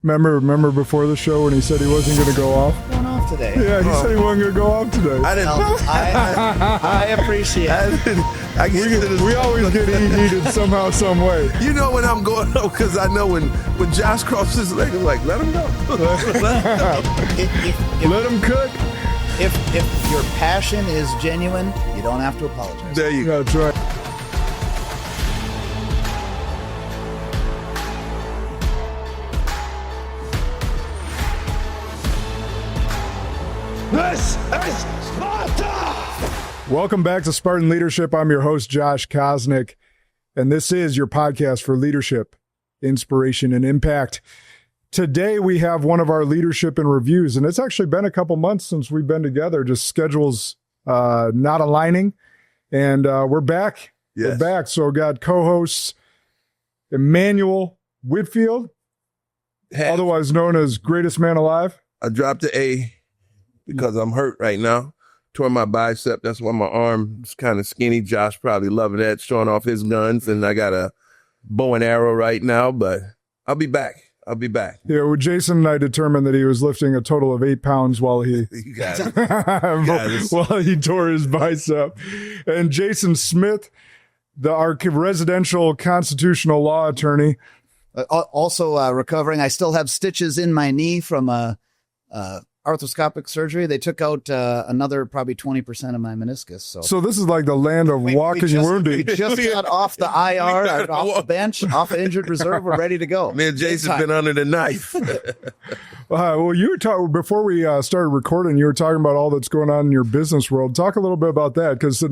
Remember before the show when he said he wasn't going to go off? Going off today. Yeah, he said he wasn't going to go off today. I didn't. I appreciate it. We always get heated somehow, some way. You know when I'm going off, because I know when Josh crosses his leg, I'm like, let him go. Let him cook. If your passion is genuine, you don't have to apologize. There you go. That's right. This is Sparta! Welcome back to Spartan Leadership. I'm your host, Josh Kosnick, and this is your podcast for leadership, inspiration, and impact. Today, we have one of our leadership and reviews, and it's actually been a couple months since we've been together, just schedules not aligning, and we're back. Yes. We're back. So we got co-hosts Emmanuel Whitfield, otherwise known as Greatest Man Alive. I dropped the A because I'm hurt right now. Tore my bicep. That's why my arm's kind of skinny. Josh probably loving that, showing off his guns. And I got a bow and arrow right now, but I'll be back. Yeah, well, Jason and I determined that he was lifting a total of 8 pounds while he You got it. while he tore his bicep. And Jason Smith, our residential constitutional law attorney. Also recovering. I still have stitches in my knee from arthroscopic surgery. They took out another probably 20% of my meniscus. So this is like the land of walking wounded. We just got off the IR, off the bench, off the injured reserve. We're ready to go. Me and Jason's been under the knife. Well, you were talking before we started recording. You were talking about all that's going on in your business world. Talk a little bit about that, because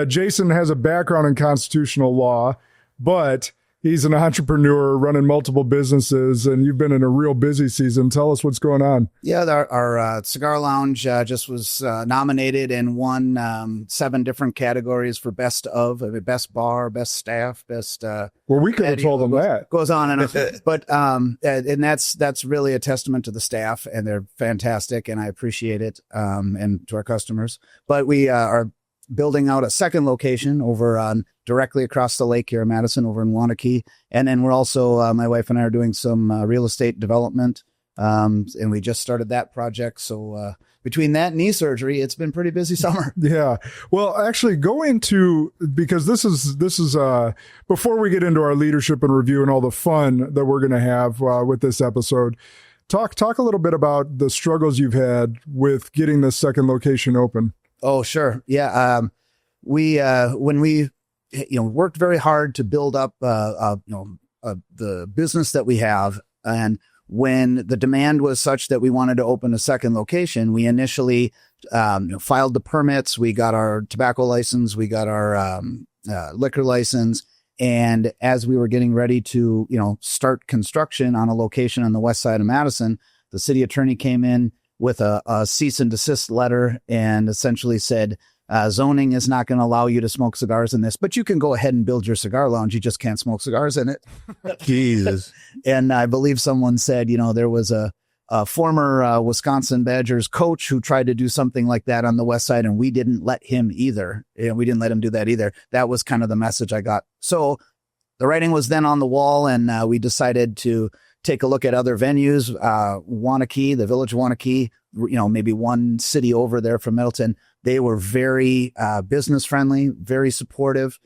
Jason has a background in constitutional law, but he's an entrepreneur running multiple businesses, and you've been in a real busy season. Tell us what's going on. Yeah, our cigar lounge just was nominated and won 7 different categories for best bar, best staff, best. Well, we could have told them that. Goes on and on. But and that's really a testament to the staff, and they're fantastic, and I appreciate it, and to our customers. But we are building out a second location over on directly across the lake here in Madison, over in Wanakee. And then we're also, my wife and I are doing some real estate development. And we just started that project. So between that and knee surgery, it's been pretty busy summer. Yeah. Well, actually because this is before we get into our leadership and review and all the fun that we're going to have with this episode, talk a little bit about the struggles you've had with getting this second location open. Oh, sure. Yeah. When we worked very hard to build up, the business that we have. And when the demand was such that we wanted to open a second location, we initially, filed the permits. We got our tobacco license. We got our, liquor license. And as we were getting ready to, start construction on a location on the west side of Madison, the city attorney came in with a cease and desist letter and essentially said, zoning is not going to allow you to smoke cigars in this, but you can go ahead and build your cigar lounge. You just can't smoke cigars in it. Jesus. And I believe someone said, there was a former Wisconsin Badgers coach who tried to do something like that on the west side, and we didn't let him either. We didn't let him do that either. That was kind of the message I got. So the writing was then on the wall, and we decided to take a look at other venues. Wanakee, the village of Wanakee, maybe one city over there from Middleton. They were very business friendly, very supportive.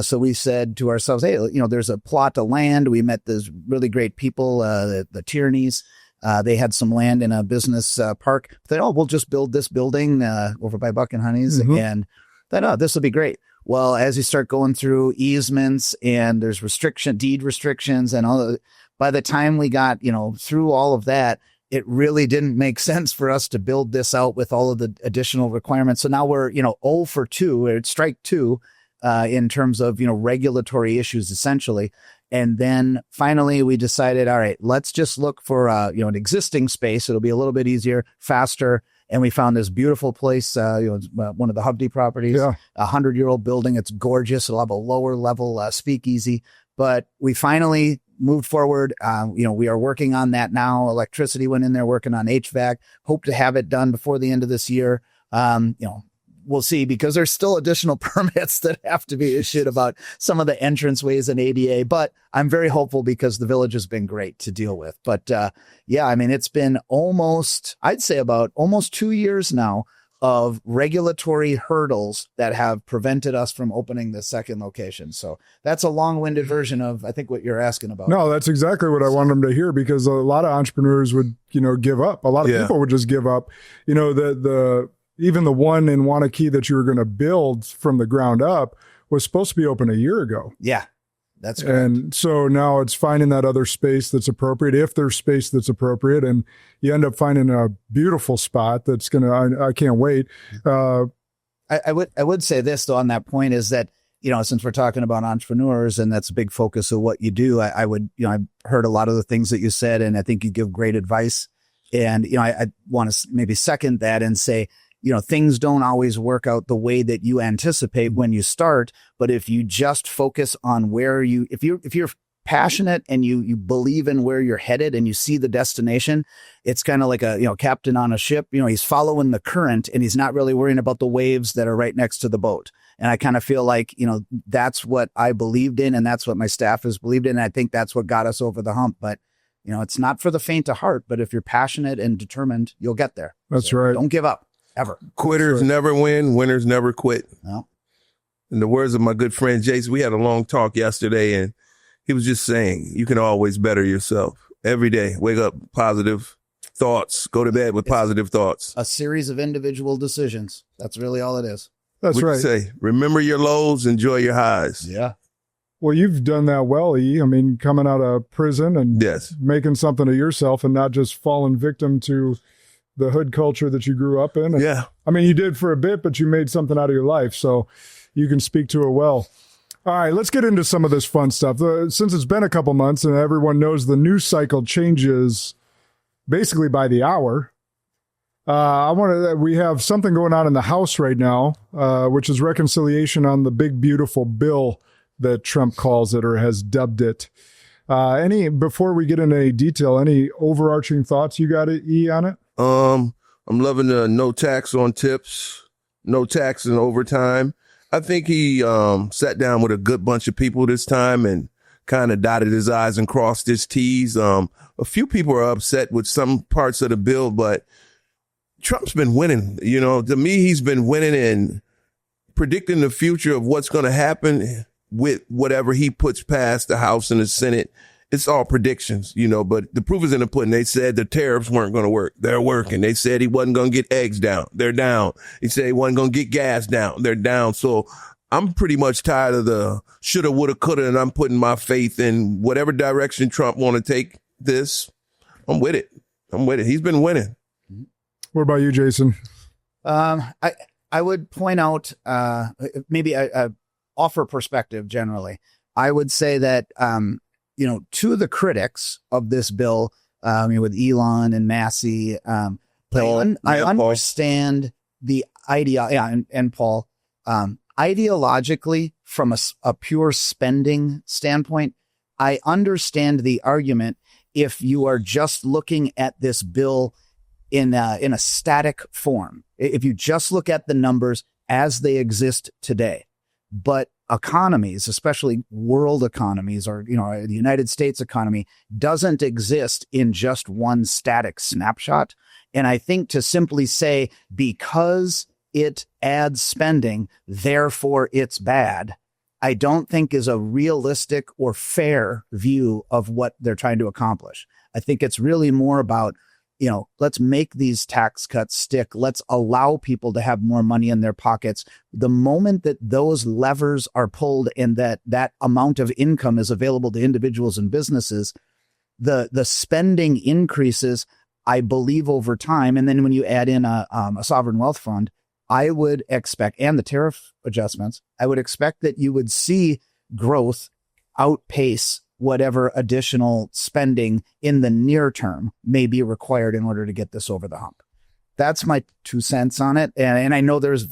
So we said to ourselves, hey, there's a plot of land. We met those really great people, the Tierneys. They had some land in a business park. They said, we'll just build this building over by Buck and Honey's. Mm-hmm. And thought, this will be great. Well, as you start going through easements and there's deed restrictions and all, by the time we got, through all of that, it really didn't make sense for us to build this out with all of the additional requirements. So now we're, 0 for 2, or strike 2, in terms of, regulatory issues, essentially. And then finally we decided, all right, let's just look for, an existing space. It'll be a little bit easier, faster. And we found this beautiful place, it's one of the Hovde properties, a 100-year-old building. It's gorgeous. It'll have a lower level speakeasy. But we finally moved forward. We are working on that now. Electricity went in there, working on HVAC. Hope to have it done before the end of this year. we'll see, because there's still additional permits that have to be issued about some of the entranceways in ADA. But I'm very hopeful because the village has been great to deal with. But yeah, I mean, it's been I'd say about almost 2 years now of regulatory hurdles that have prevented us from opening the second location. So that's a long-winded version of, I think, what you're asking about. No, that's exactly what I wanted them to hear, because a lot of entrepreneurs would, give up. A lot of people would just give up. Even the one in Wanakee that you were going to build from the ground up was supposed to be open a year ago. Yeah, that's correct. And so now it's finding that other space that's appropriate, if there's space that's appropriate, and you end up finding a beautiful spot that's going to, I can't wait. I would say this, though, on that point, is that, since we're talking about entrepreneurs and that's a big focus of what you do, I've heard a lot of the things that you said, and I think you give great advice. And, I want to maybe second that and say, things don't always work out the way that you anticipate when you start. But if you just focus on if you're passionate and you believe in where you're headed and you see the destination, it's kind of like a, captain on a ship, he's following the current and he's not really worrying about the waves that are right next to the boat. And I kind of feel like, that's what I believed in, and that's what my staff has believed in. And I think that's what got us over the hump. But, it's not for the faint of heart, but if you're passionate and determined, you'll get there. That's right. Don't give up. Ever. Quitters never win. Winners never quit. No. In the words of my good friend Jason, we had a long talk yesterday, and he was just saying, you can always better yourself every day. Wake up, positive thoughts. Go to bed with positive thoughts. A series of individual decisions. That's really all it is. That's What'd right. you say, remember your lows, enjoy your highs. Yeah. Well, you've done that well, E. I mean, coming out of prison and making something of yourself and not just falling victim to the hood culture that you grew up in. And, I mean, you did for a bit, but you made something out of your life. So you can speak to it well. All right, let's get into some of this fun stuff. Since it's been a couple months and everyone knows the news cycle changes basically by the hour, we have something going on in the House right now, which is reconciliation on the big, beautiful bill that Trump calls it or has dubbed it. Before we get into any detail, any overarching thoughts you got, E, on it? I'm loving the no tax on tips, no tax in overtime. I think he sat down with a good bunch of people this time and kind of dotted his I's and crossed his T's. A few people are upset with some parts of the bill, but Trump's been winning. To me, he's been winning and predicting the future of what's going to happen with whatever he puts past the House and the Senate. It's all predictions, but the proof is in the pudding. They said the tariffs weren't going to work. They're working. They said he wasn't going to get eggs down. They're down. He said he wasn't going to get gas down. They're down. So I'm pretty much tired of the shoulda, woulda, coulda, and I'm putting my faith in whatever direction Trump want to take this. I'm with it. He's been winning. What about you, Jason? I would point out, maybe I offer perspective generally. I would say that, to the critics of this bill, with Elon and Massey, I understand the idea, and Paul, ideologically, from a pure spending standpoint, I understand the argument if you are just looking at this bill in a static form. If you just look at the numbers as they exist today. But economies, especially world economies or, the United States economy, doesn't exist in just one static snapshot. And I think to simply say, because it adds spending, therefore it's bad, I don't think is a realistic or fair view of what they're trying to accomplish. I think it's really more about, let's make these tax cuts stick. Let's allow people to have more money in their pockets. The moment that those levers are pulled and that amount of income is available to individuals and businesses, the spending increases, I believe, over time. And then when you add in a sovereign wealth fund, I would expect, and the tariff adjustments, I would expect that you would see growth outpace whatever additional spending in the near term may be required in order to get this over the hump. That's my 2 cents on it. And I know there's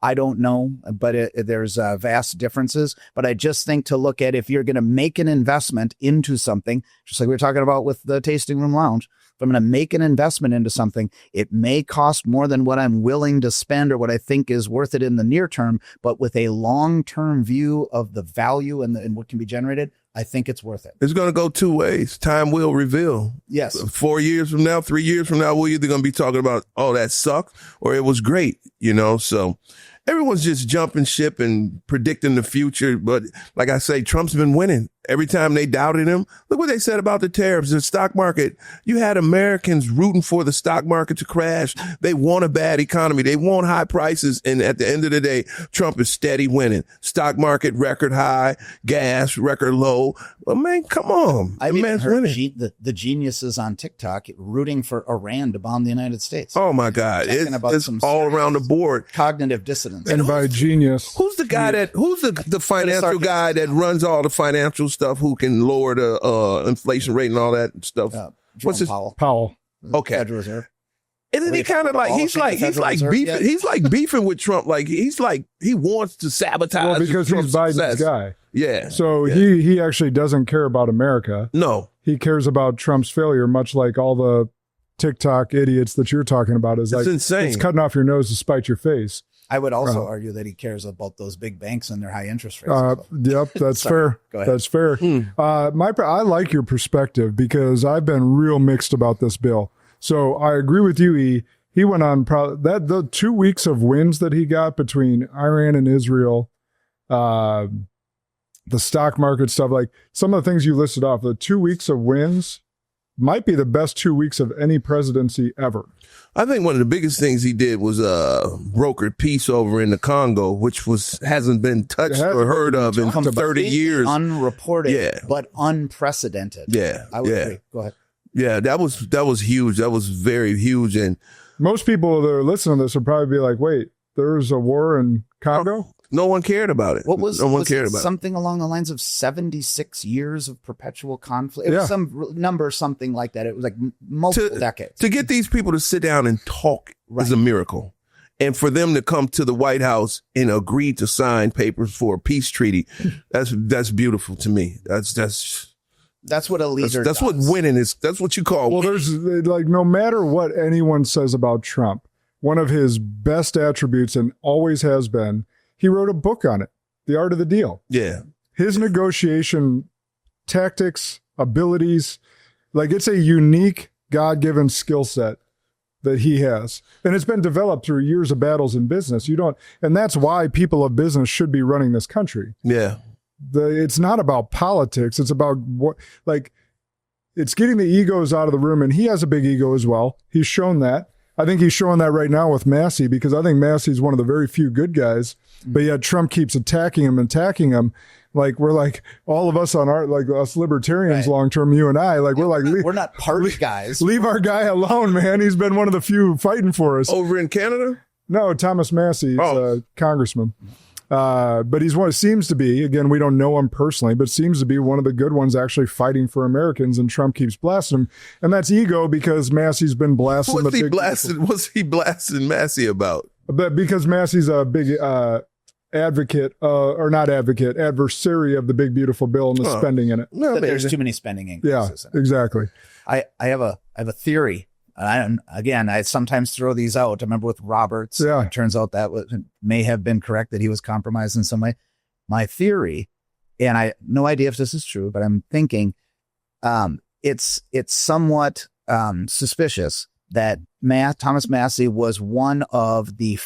I don't know, but there's vast differences. But I just think to look at if you're going to make an investment into something, just like we were talking about with the Tasting Room Lounge, if I'm going to make an investment into something, it may cost more than what I'm willing to spend or what I think is worth it in the near term. But with a long-term view of the value and what can be generated, I think it's worth it. It's going to go two ways. Time will reveal. Yes. 4 years from now, 3 years from now, we're either going to be talking about, oh, that sucked, or it was great, So everyone's just jumping ship and predicting the future. But like I say, Trump's been winning. Every time they doubted him, look what they said about the tariffs, the stock market. You had Americans rooting for the stock market to crash. They want a bad economy. They want high prices. And at the end of the day, Trump is steady winning. Stock market record high, gas record low. Well, man, come on. I man's heard winning. the geniuses on TikTok rooting for Iran to bomb the United States. Oh, my God. It's all around the board. Cognitive dissonance. And by genius. Who's the guy who's the financial guy that runs all the financial stuff, who can lower the inflation rate and all that stuff? What's his Powell. Okay. Federal Reserve. Isn't he kind of like he's like beefing with Trump? Like he wants to sabotage. Well, because Trump's he's Biden's success. guy. Yeah. So he actually doesn't care about America. No. He cares about Trump's failure, much like all the TikTok idiots that you're talking about. It's insane. It's cutting off your nose to spite your face. I would also argue that he cares about those big banks and their high interest rates. Yep, that's fair. Go ahead. That's fair. I like your perspective because I've been real mixed about this bill. So I agree with you, He went on the 2 weeks of wins that he got between Iran and Israel, the stock market stuff, like some of the things you listed off, the 2 weeks of wins might be the best 2 weeks of any presidency ever. I think one of the biggest things he did was brokered peace over in the Congo, which hasn't been touched or heard of in 30 years. Unreported, but unprecedented. Yeah. I would agree. Go ahead. Yeah, that was huge. That was very huge. And most people that are listening to this would probably be like, wait, there's a war in Congo? No one cared about it. No one cared about something it. along the lines of 76 years of perpetual conflict. It was some number, something like that. It was like multiple decades. To get these people to sit down and talk is a miracle. And for them to come to the White House and agree to sign papers for a peace treaty, that's beautiful to me. That's what a leader does. That's what winning is. That's what you call. Well, there's like, no matter what anyone says about Trump, one of his best attributes, and always has been, he wrote a book on it, The Art of the Deal. Yeah. His negotiation tactics, abilities, like it's a unique God-given skill set that he has. And it's been developed through years of battles in business. And that's why people of business should be running this country. Yeah. It's not about politics. It's about it's getting the egos out of the room. And he has a big ego as well. He's shown that. I think he's showing that right now with Massey, because I think Massey's one of the very few good guys, but yet Trump keeps attacking him. Like, we're like, all of us on us libertarians, long-term, you and I, like, we're not party guys. Leave our guy alone, man. He's been one of the few fighting for us. Over in Canada? No, Thomas Massey, a congressman. But seems to be, again, we don't know him personally, but seems to be one of the good ones actually fighting for Americans, and Trump keeps blasting him. And that's ego, because Massey's been blasting. What's he blasting Massey about? But because Massey's a big advocate, or not advocate, adversary of the big beautiful bill and the spending in it. No, there's too many spending increases. Yeah, exactly. I have a theory. I sometimes throw these out. I remember with Roberts. Yeah. It turns out that may have been correct, that he was compromised in some way. My theory, and I no idea if this is true, but I'm thinking it's somewhat suspicious that Thomas Massey was one of the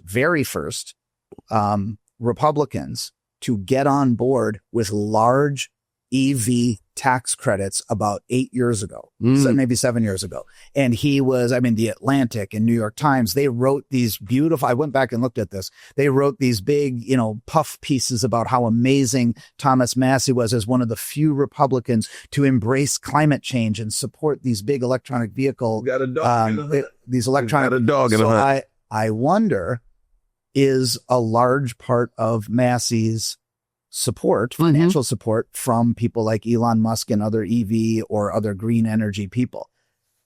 very first Republicans to get on board with large EV tax credits about 8 years ago, maybe 7 years ago. And he was, the Atlantic and New York Times, they wrote these beautiful, I went back and looked at this. They wrote these big, puff pieces about how amazing Thomas Massey was as one of the few Republicans to embrace climate change and support these big electronic vehicle, Got a dog these electronic. Got a dog in the hunt. I wonder, is a large part of Massey's support, financial support from people like Elon Musk and other EV or other green energy people.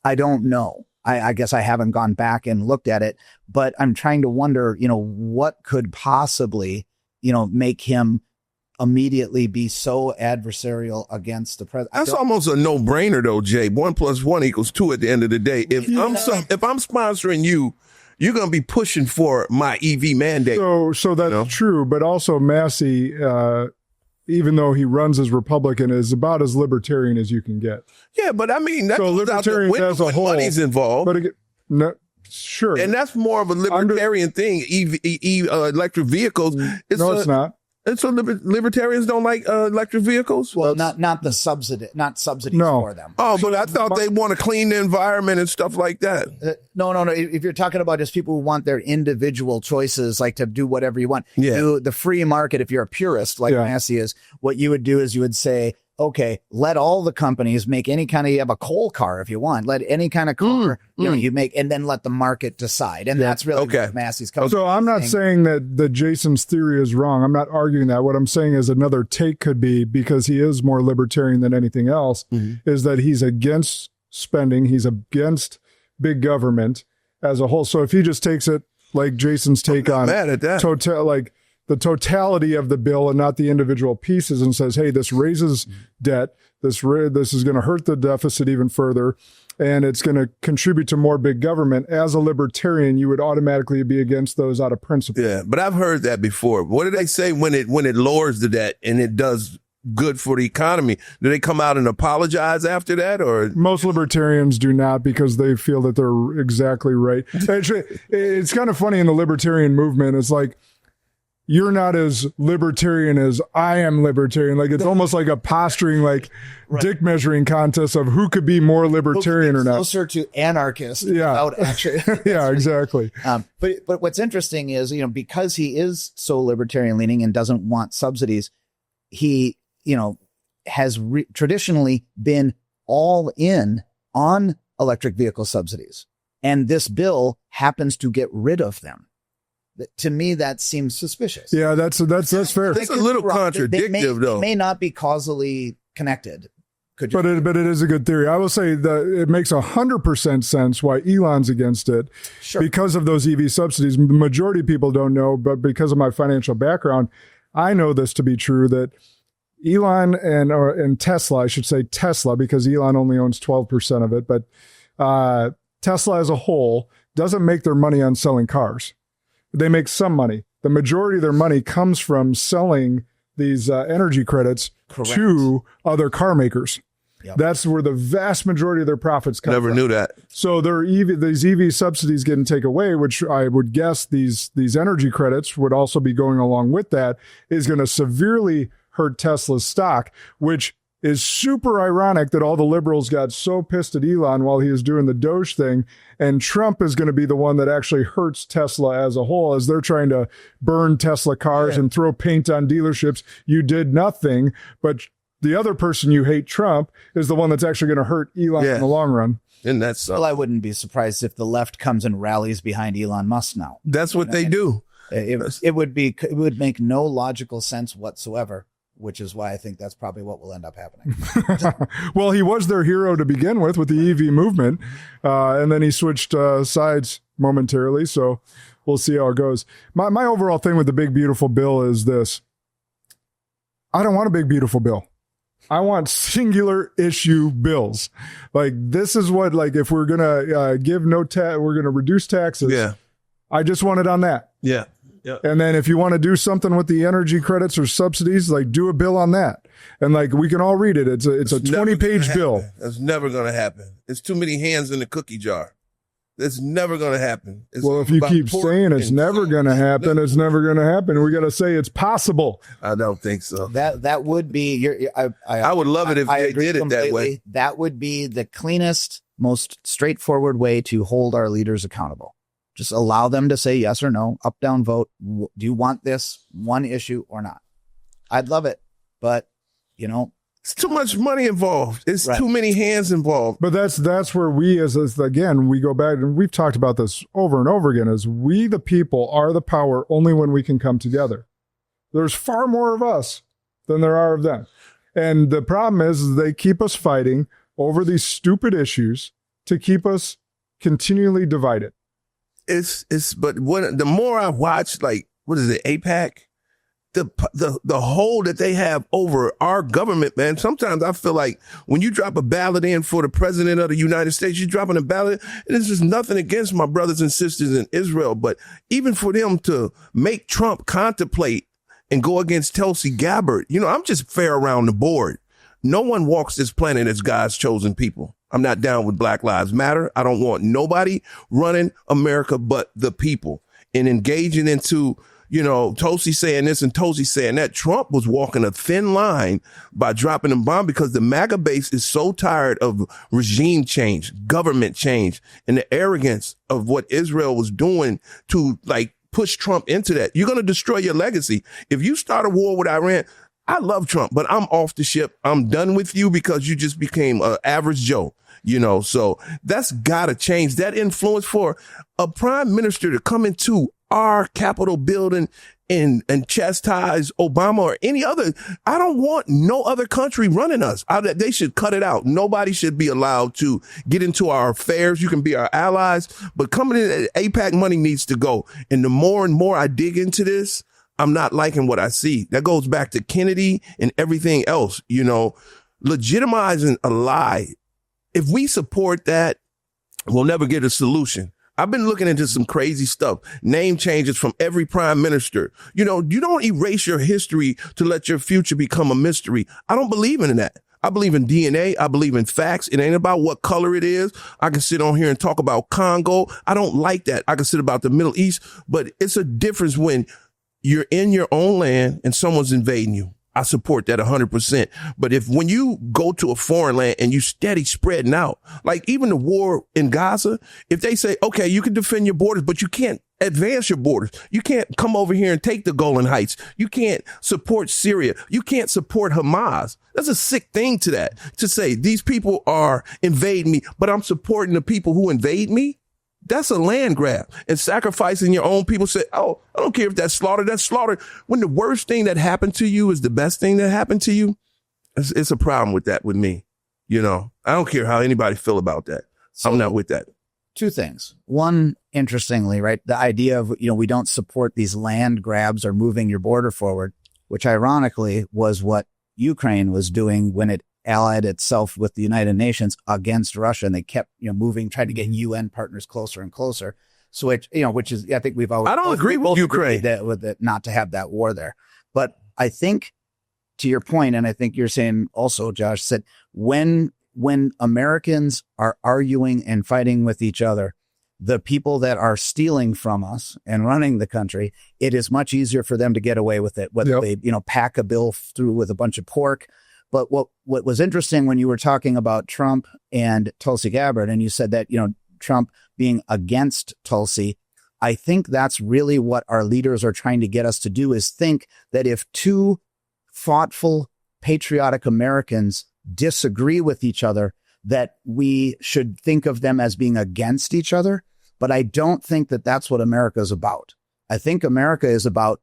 I don't know. I guess I haven't gone back and looked at it, but I'm trying to wonder, what could possibly, make him immediately be so adversarial against the president. That's almost a no-brainer, though, Jay. 1 + 1 = 2 at the end of the day. If I'm sponsoring you, you're going to be pushing for my EV mandate. So that's true, but also Massey, even though he runs as Republican, is about as libertarian as you can get. Yeah, but I mean, that's so libertarians as a whole, money's involved. But again, no, sure, and that's more of a libertarian thing. Electric vehicles. It's not. And so libertarians don't like electric vehicles? Well, not subsidies for them. Oh, but I thought they want to clean the environment and stuff like that. No. If you're talking about just people who want their individual choices, like to do whatever you want, do the free market. If you're a purist like Massey is, what you would do is you would say, okay, let all the companies make any kind of, you have a coal car if you want, let any kind of car, you make, and then let the market decide. And that's really what Massey's coming. So I'm not saying that Jason's theory is wrong. I'm not arguing that. What I'm saying is another take could be, because he is more libertarian than anything else, is that he's against spending. He's against big government as a whole. So if he just takes it like Jason's take on mad at that. The totality of the bill and not the individual pieces, and says, hey, this raises debt. This is going to hurt the deficit even further, and it's going to contribute to more big government. As a libertarian, you would automatically be against those out of principle. Yeah, but I've heard that before. What do they say when it lowers the debt and it does good for the economy? Do they come out and apologize after that? Or most libertarians do not, because they feel that they're exactly right. Actually, it's kind of funny in the libertarian movement. It's like, you're not as libertarian as I am libertarian. Like, it's almost like a posturing, dick measuring contest of who could be more libertarian or not. Closer to anarchist. Without actually. Yeah, exactly. But what's interesting is, because he is so libertarian leaning and doesn't want subsidies, he, has traditionally been all in on electric vehicle subsidies. And this bill happens to get rid of them. To me, that seems suspicious. Yeah, that's fair. It's a little contradictory, though. It may not be causally connected. But it is a good theory. I will say that it makes 100% sense why Elon's against it, because of those EV subsidies. The majority of people don't know, but because of my financial background, I know this to be true, that Elon and Tesla, I should say Tesla, because Elon only owns 12% of it, but Tesla as a whole doesn't make their money on selling cars. They make some money. The majority of their money comes from selling these energy credits to other car makers. Yep. That's where the vast majority of their profits come from. Never knew that. So these EV subsidies getting taken away, which I would guess these energy credits would also be going along with that, is going to severely hurt Tesla's stock, which is super ironic that all the liberals got so pissed at Elon while he was doing the Doge thing, and Trump is going to be the one that actually hurts Tesla as a whole, as they're trying to burn Tesla cars and throw paint on dealerships. You did nothing, but the other person you hate, Trump, is the one that's actually going to hurt Elon in the long run. And that's well, I wouldn't be surprised if the left comes and rallies behind Elon Musk now. That's what they do. It would make no logical sense whatsoever, which is why I think that's probably what will end up happening. Well, he was their hero to begin with the EV movement, and then he switched sides momentarily, so we'll see how it goes. My overall thing with the big, beautiful bill is this. I don't want a big, beautiful bill. I want singular issue bills. Like, this is what, if we're going to we're going to reduce taxes. Yeah. I just want it on that. Yeah. Yeah. And then if you want to do something with the energy credits or subsidies, do a bill on that. And we can all read it. It's a 20-page bill. That's never going to happen. It's too many hands in the cookie jar. That's never going to happen. Well, if you keep saying it's never going to happen, it's never going to happen. We got to say it's possible. I don't think so. That would be I would love it if they did it that way. That would be the cleanest, most straightforward way to hold our leaders accountable. Just allow them to say yes or no, up, down, vote. Do you want this one issue or not? I'd love it, but it's too much money involved. It's too many hands involved. But that's where we, again, we go back, and we've talked about this over and over again, is we the people are the power only when we can come together. There's far more of us than there are of them. And the problem is they keep us fighting over these stupid issues to keep us continually divided. But the more I watch, like, what is it, AIPAC? The hold that they have over our government, man. Sometimes I feel like when you drop a ballot in for the president of the United States, you're dropping a ballot, and this is nothing against my brothers and sisters in Israel, but even for them to make Trump contemplate and go against Tulsi Gabbard, I'm just fair around the board. No one walks this planet as God's chosen people. I'm not down with Black Lives Matter. I don't want nobody running America but the people, and engaging into Tulsi saying this and Tulsi saying that. Trump was walking a thin line by dropping a bomb because the MAGA base is so tired of regime change, government change, and the arrogance of what Israel was doing to push Trump into that. You're going to destroy your legacy. If you start a war with Iran, I love Trump, but I'm off the ship. I'm done with you because you just became an average Joe. So that's got to change. That influence for a prime minister to come into our Capitol building and chastise Obama or any other. I don't want no other country running us. They should cut it out. Nobody should be allowed to get into our affairs. You can be our allies, but coming in, AIPAC money needs to go. And the more and more I dig into this, I'm not liking what I see. That goes back to Kennedy and everything else, legitimizing a lie. If we support that, we'll never get a solution. I've been looking into some crazy stuff, name changes from every prime minister. You don't erase your history to let your future become a mystery. I don't believe in that. I believe in DNA. I believe in facts. It ain't about what color it is. I can sit on here and talk about Congo. I don't like that. I can sit about the Middle East, but it's a difference when you're in your own land and someone's invading you. I support that 100%. But when you go to a foreign land and you steady spreading out, like even the war in Gaza, if they say, okay, you can defend your borders, but you can't advance your borders. You can't come over here and take the Golan Heights. You can't support Syria. You can't support Hamas. That's a sick thing to say these people are invading me, but I'm supporting the people who invade me. That's a land grab, and sacrificing your own people. Say, oh, I don't care if that's slaughter. When the worst thing that happened to you is the best thing that happened to you, it's a problem with that with me. I don't care how anybody feel about that. So, I'm not with that. Two things. One, interestingly, right, the idea of, we don't support these land grabs or moving your border forward, which ironically was what Ukraine was doing when it allied itself with the United Nations against Russia, and they kept, moving, trying to get UN partners closer and closer. So which is, I think we've always. I don't agree with Ukraine with it, not to have that war there. But I think, to your point, and I think you're saying also, Josh said, when Americans are arguing and fighting with each other, the people that are stealing from us and running the country, it is much easier for them to get away with it. Whether they, pack a bill through with a bunch of pork. But what was interesting when you were talking about Trump and Tulsi Gabbard, and you said that, Trump being against Tulsi, I think that's really what our leaders are trying to get us to do, is think that if two thoughtful, patriotic Americans disagree with each other, that we should think of them as being against each other. But I don't think that that's what America is about. I think America is about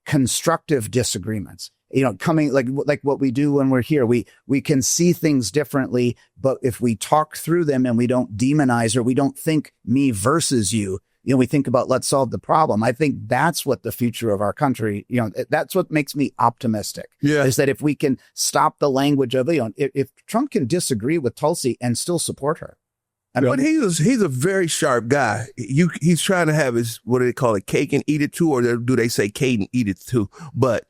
constructive disagreements. Coming like what we do when we're here, we can see things differently, but if we talk through them and we don't demonize, or we don't think me versus you, we think about, let's solve the problem. I think that's what the future of our country, that's what makes me optimistic. Yeah. Is that if we can stop the language of, if Trump can disagree with Tulsi and still support her. But he's a very sharp guy. He's trying to have his, what do they call it, cake and eat it too, or do they say cake and eat it too? But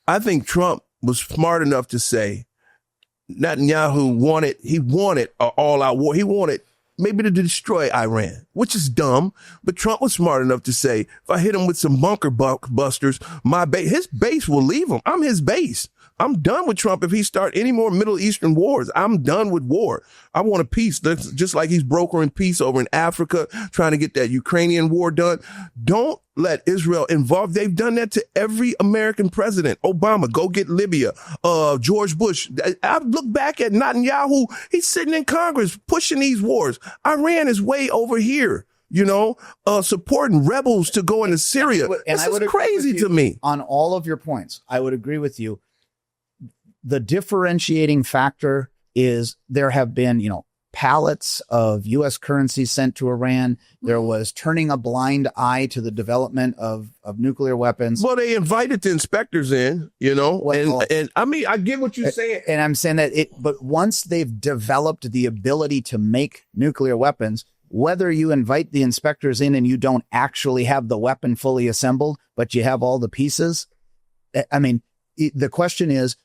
I think Trump was smart enough to say Netanyahu wanted an all-out war. He wanted maybe to destroy Iran, which is dumb. But Trump was smart enough to say, if I hit him with some bunker busters, his base will leave him. I'm his base. I'm done with Trump. If he start any more Middle Eastern wars, I'm done with war. I want a peace. That's just like he's brokering peace over in Africa, trying to get that Ukrainian war done. Don't let Israel involved. They've done that to every American president. Obama, go get Libya. George Bush. I look back at Netanyahu. He's sitting in Congress pushing these wars. Iran is way over here, supporting rebels to go into Syria. This is crazy to me. On all of your points, I would agree with you. The differentiating factor is there have been, pallets of U.S. currency sent to Iran. There was turning a blind eye to the development of nuclear weapons. Well, they invited the inspectors in, you know, Well, and I mean, I get what you're saying. And I'm saying that but once they've developed the ability to make nuclear weapons, whether you invite the inspectors in and you don't actually have the weapon fully assembled, but you have all the pieces. I mean, the question is,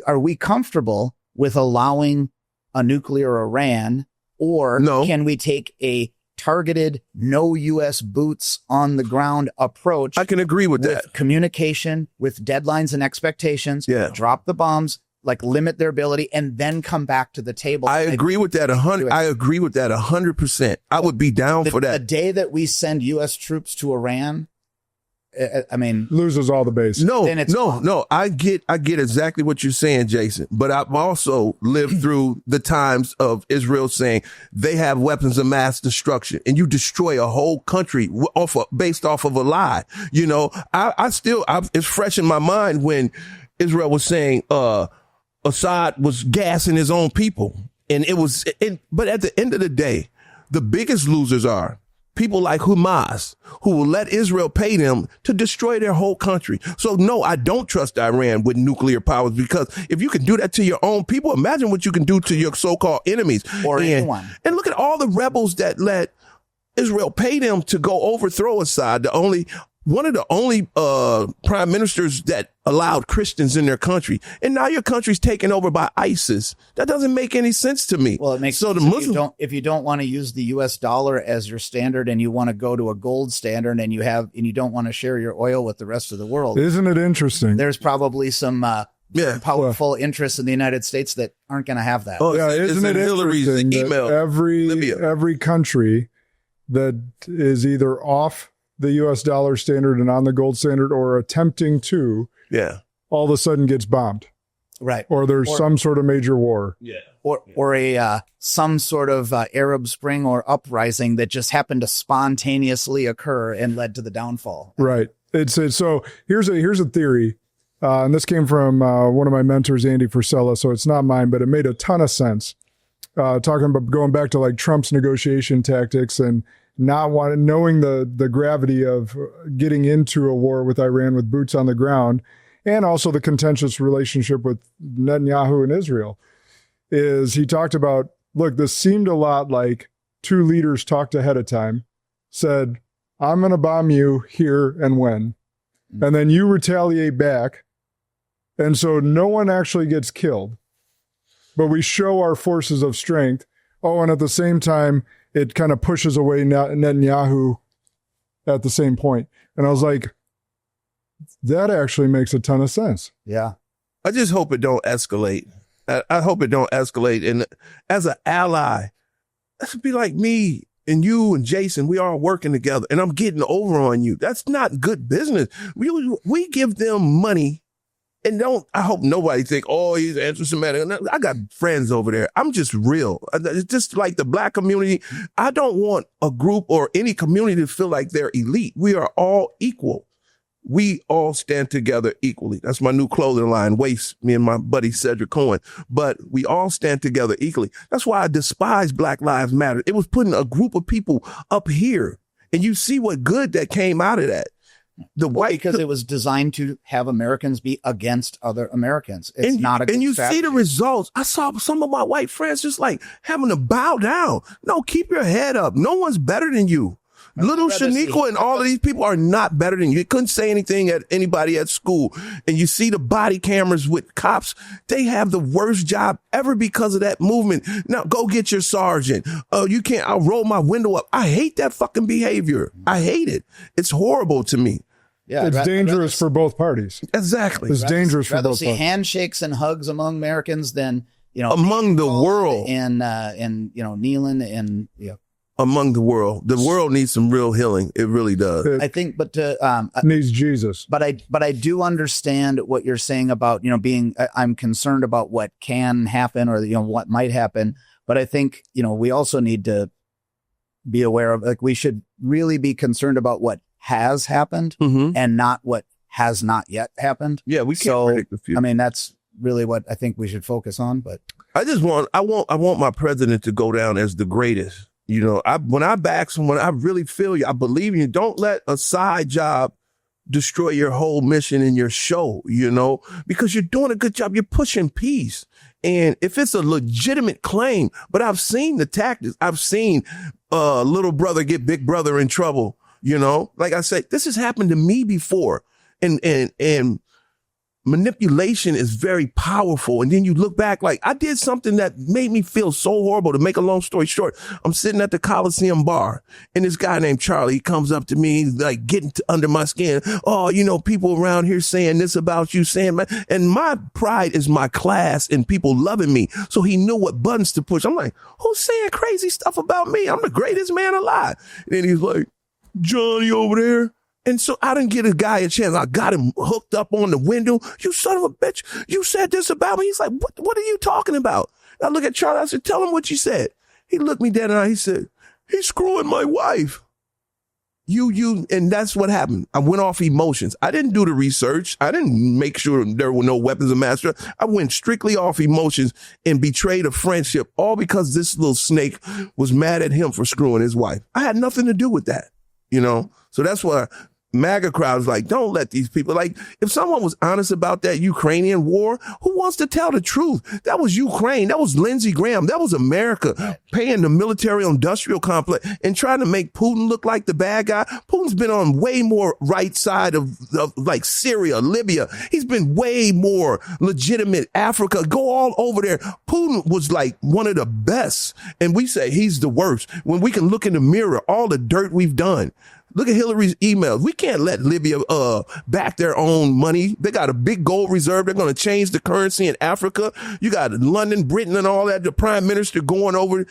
are we comfortable with allowing a nuclear Iran, or can we take a targeted, no U.S. boots on the ground approach? I can agree with that. Communication, with deadlines and expectations, drop the bombs, like limit their ability, and then come back to the table. I agree with that 100. I agree with that 100%. I would be down for that. The day that we send U.S. troops to Iran, I mean, loses all the base. No. I get exactly what you're saying, Jason. But I've also lived through the times of Israel saying they have weapons of mass destruction, and you destroy a whole country based off of a lie. You know, it's fresh in my mind when Israel was saying Assad was gassing his own people, and but at the end of the day, the biggest losers are people like Hamas, who will let Israel pay them to destroy their whole country. So no, I don't trust Iran with nuclear powers, because if you can do that to your own people, imagine what you can do to your so-called enemies. Or anyone. And look at all the rebels that let Israel pay them to go overthrow Assad. One of the only prime ministers that allowed Christians in their country. And now your country's taken over by ISIS. That doesn't make any sense to me. Well, it makes sense if you don't want to use the U.S. dollar as your standard, and you want to go to a gold standard, and you don't want to share your oil with the rest of the world. Isn't it interesting? There's probably some powerful interests in the United States that aren't going to have that. Oh, yeah. Isn't it interesting that every country that is either off the U.S. dollar standard and on the gold standard, or attempting to, all of a sudden gets bombed, right? Or there's some sort of major war, or some sort of Arab Spring or uprising that just happened to spontaneously occur and led to the downfall. Right. So here's a theory, and this came from one of my mentors, Andy Frisella. So it's not mine, but it made a ton of sense. Talking about going back to like Trump's negotiation tactics and knowing the gravity of getting into a war with Iran with boots on the ground, and also the contentious relationship with Netanyahu and Israel, is he talked about, look, this seemed a lot like two leaders talked ahead of time, said, I'm going to bomb you here and when, and then you retaliate back. And so no one actually gets killed, but we show our forces of strength. Oh, and at the same time, it kind of pushes away Netanyahu at the same point. And I was like, that actually makes a ton of sense. Yeah. I just hope it don't escalate. I hope it don't escalate. And as an ally, that would be like me and you and Jason. We are working together, and I'm getting over on you. That's not good business. We give them money. And I hope nobody think, oh, he's anti-Semitic. I got friends over there. I'm just real. It's just like the black community. I don't want a group or any community to feel like they're elite. We are all equal. We all stand together equally. That's my new clothing line, Waist, me and my buddy Cedric Cohen. But we all stand together equally. That's why I despise Black Lives Matter. It was putting a group of people up here. And you see what good that came out of that. Because it was designed to have Americans be against other Americans. It's not a good strategy. See the results. I saw some of my white friends just like having to bow down. No, keep your head up. No one's better than you. Little Shaniqua and all of these people are not better than you. You couldn't say anything at anybody at school. And you see the body cameras with cops. They have the worst job ever because of that movement. Now go get your sergeant. You can't, I'll roll my window up. I hate that fucking behavior. I hate it. It's horrible to me. Yeah, it's dangerous for both parties. Exactly. It's dangerous for both parties. parties. Handshakes and hugs among Americans than, among the world and kneeling and, among the world. The world needs some real healing. It really does. I think, but needs Jesus. But I do understand what you're saying about, I'm concerned about what can happen or, what might happen. But I think, we also need to be aware of, like, we should really be concerned about what has happened and not what has not yet happened. Yeah, we can't predict the future. I mean, that's really what I think we should focus on. But I want my president to go down as the greatest. You know, when I back someone, I really feel you. I believe in you. Don't let a side job destroy your whole mission in your show, you know, because you're doing a good job. You're pushing peace. And if it's a legitimate claim, but I've seen the tactics. I've seen little brother get big brother in trouble, you know. Like I said, this has happened to me before. And manipulation is very powerful. And then you look back, like I did something that made me feel so horrible. To make a long story short, I'm sitting at the Coliseum bar and this guy named Charlie, he comes up to me, like getting under my skin. Oh, you know, people around here saying this about you, and my pride is my class and people loving me. So he knew what buttons to push. I'm like, who's saying crazy stuff about me? I'm the greatest man alive. And he's like, Johnny over there. And so I didn't get a guy a chance. I got him hooked up on the window. You son of a bitch. You said this about me. He's like, what are you talking about? I look at Charlie. I said, tell him what you said. He looked me dead in the eye. He said, he's screwing my wife. And that's what happened. I went off emotions. I didn't do the research. I didn't make sure there were no weapons of mass destruction. I went strictly off emotions and betrayed a friendship, all because this little snake was mad at him for screwing his wife. I had nothing to do with that, you know? So that's why MAGA crowd is like, don't let these people, like, if someone was honest about that Ukrainian war, who wants to tell the truth? That was Ukraine. That was Lindsey Graham. That was America paying the military industrial complex and trying to make Putin look like the bad guy. Putin's been on way more right side of like Syria, Libya. He's been way more legitimate. Africa, go all over there. Putin was like one of the best. And we say he's the worst when we can look in the mirror, all the dirt we've done. Look at Hillary's emails. We can't let Libya back their own money. They got a big gold reserve. They're going to change the currency in Africa. You got London, Britain, and all that. The prime minister going over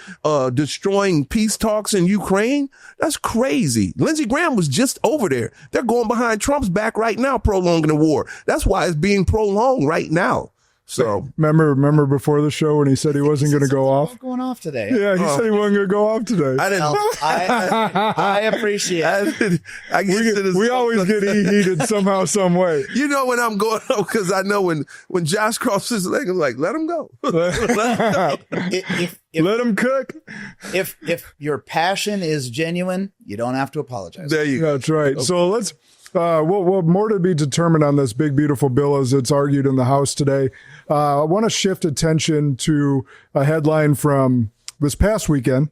destroying peace talks in Ukraine. That's crazy. Lindsey Graham was just over there. They're going behind Trump's back right now, prolonging the war. That's why it's being prolonged right now. So remember before the show when he said he wasn't going to go off? Going off today. Yeah, he said he wasn't going to go off today. I didn't. I appreciate it. We always get heated somehow, some way. You know when I'm going off, because I know when Josh crosses his leg, I'm like, let him go. Let him cook. If your passion is genuine, you don't have to apologize. There you go. That's right. Okay. So let's. Well, more to be determined on this big, beautiful bill as it's argued in the House today. I want to shift attention to a headline from this past weekend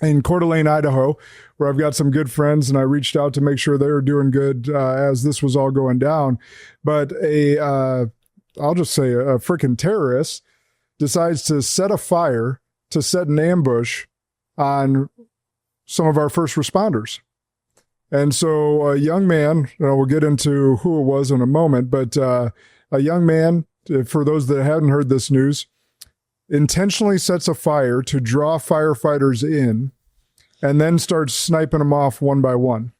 in Coeur d'Alene, Idaho, where I've got some good friends, and I reached out to make sure they were doing good as this was all going down. But I'll just say a freaking terrorist decides to set a fire, to set an ambush on some of our first responders. And so a young man, we'll get into who it was in a moment, but a young man, for those that hadn't heard this news, intentionally sets a fire to draw firefighters in and then starts sniping them off one by one,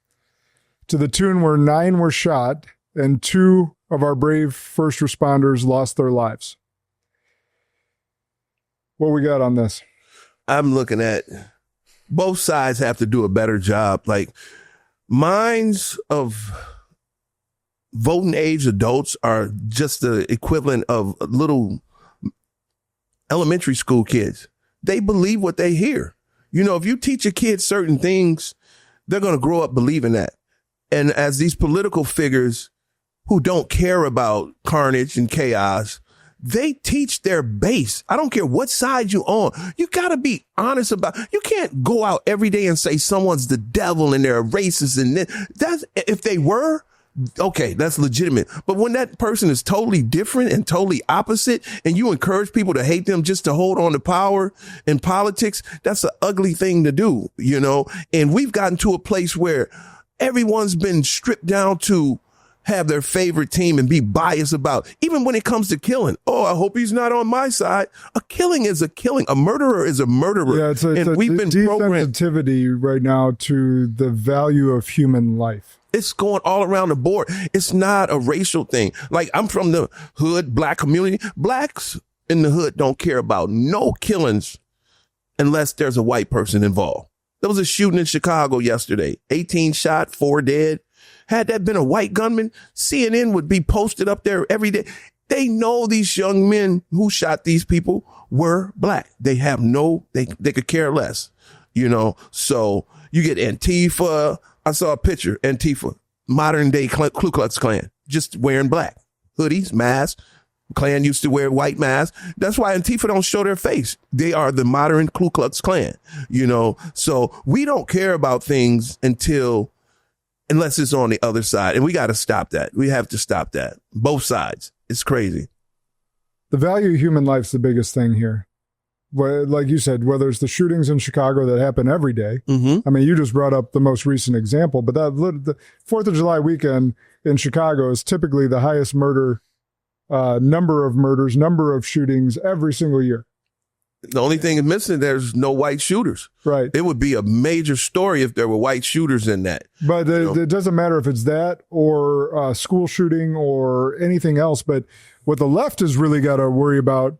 to the tune where 9 were shot and 2 of our brave first responders lost their lives. What we got on this? I'm looking at both sides have to do a better job. Like, minds of voting age adults are just the equivalent of little elementary school kids. They believe what they hear. You know, if you teach a kid certain things, they're going to grow up believing that. And as these political figures who don't care about carnage and chaos, they teach their base. I don't care what side you're on. You got to be honest about, you can't go out every day and say someone's the devil and they're racist. And that's, if they were, okay, that's legitimate. But when that person is totally different and totally opposite, and you encourage people to hate them just to hold on to power in politics, that's an ugly thing to do, you know? And we've gotten to a place where everyone's been stripped down to have their favorite team and be biased about, even when it comes to killing. Oh, I hope he's not on my side. A killing is a killing. A murderer is a murderer. Yeah, it's we've been desensitivity right now to the value of human life. It's going all around the board. It's not a racial thing. Like, I'm from the hood, black community. Blacks in the hood don't care about no killings unless there's a white person involved. There was a shooting in Chicago yesterday. 18 shot, 4 dead. Had that been a white gunman, CNN would be posted up there every day. They know these young men who shot these people were black. They have they could care less, So you get Antifa. I saw a picture, Antifa, modern day Ku Klux Klan, just wearing black hoodies, masks. Klan used to wear white masks. That's why Antifa don't show their face. They are the modern Ku Klux Klan, So we don't care about things unless it's on the other side. And we got to stop that. We have to stop that. Both sides. It's crazy. The value of human life is the biggest thing here. Like you said, whether it's the shootings in Chicago that happen every day. I mean, you just brought up the most recent example, but the 4th of July weekend in Chicago is typically the highest number of murders, number of shootings every single year. The only thing is missing, there's no white shooters. Right. It would be a major story if there were white shooters in that. But it doesn't matter if it's that or school shooting or anything else. But what the left has really got to worry about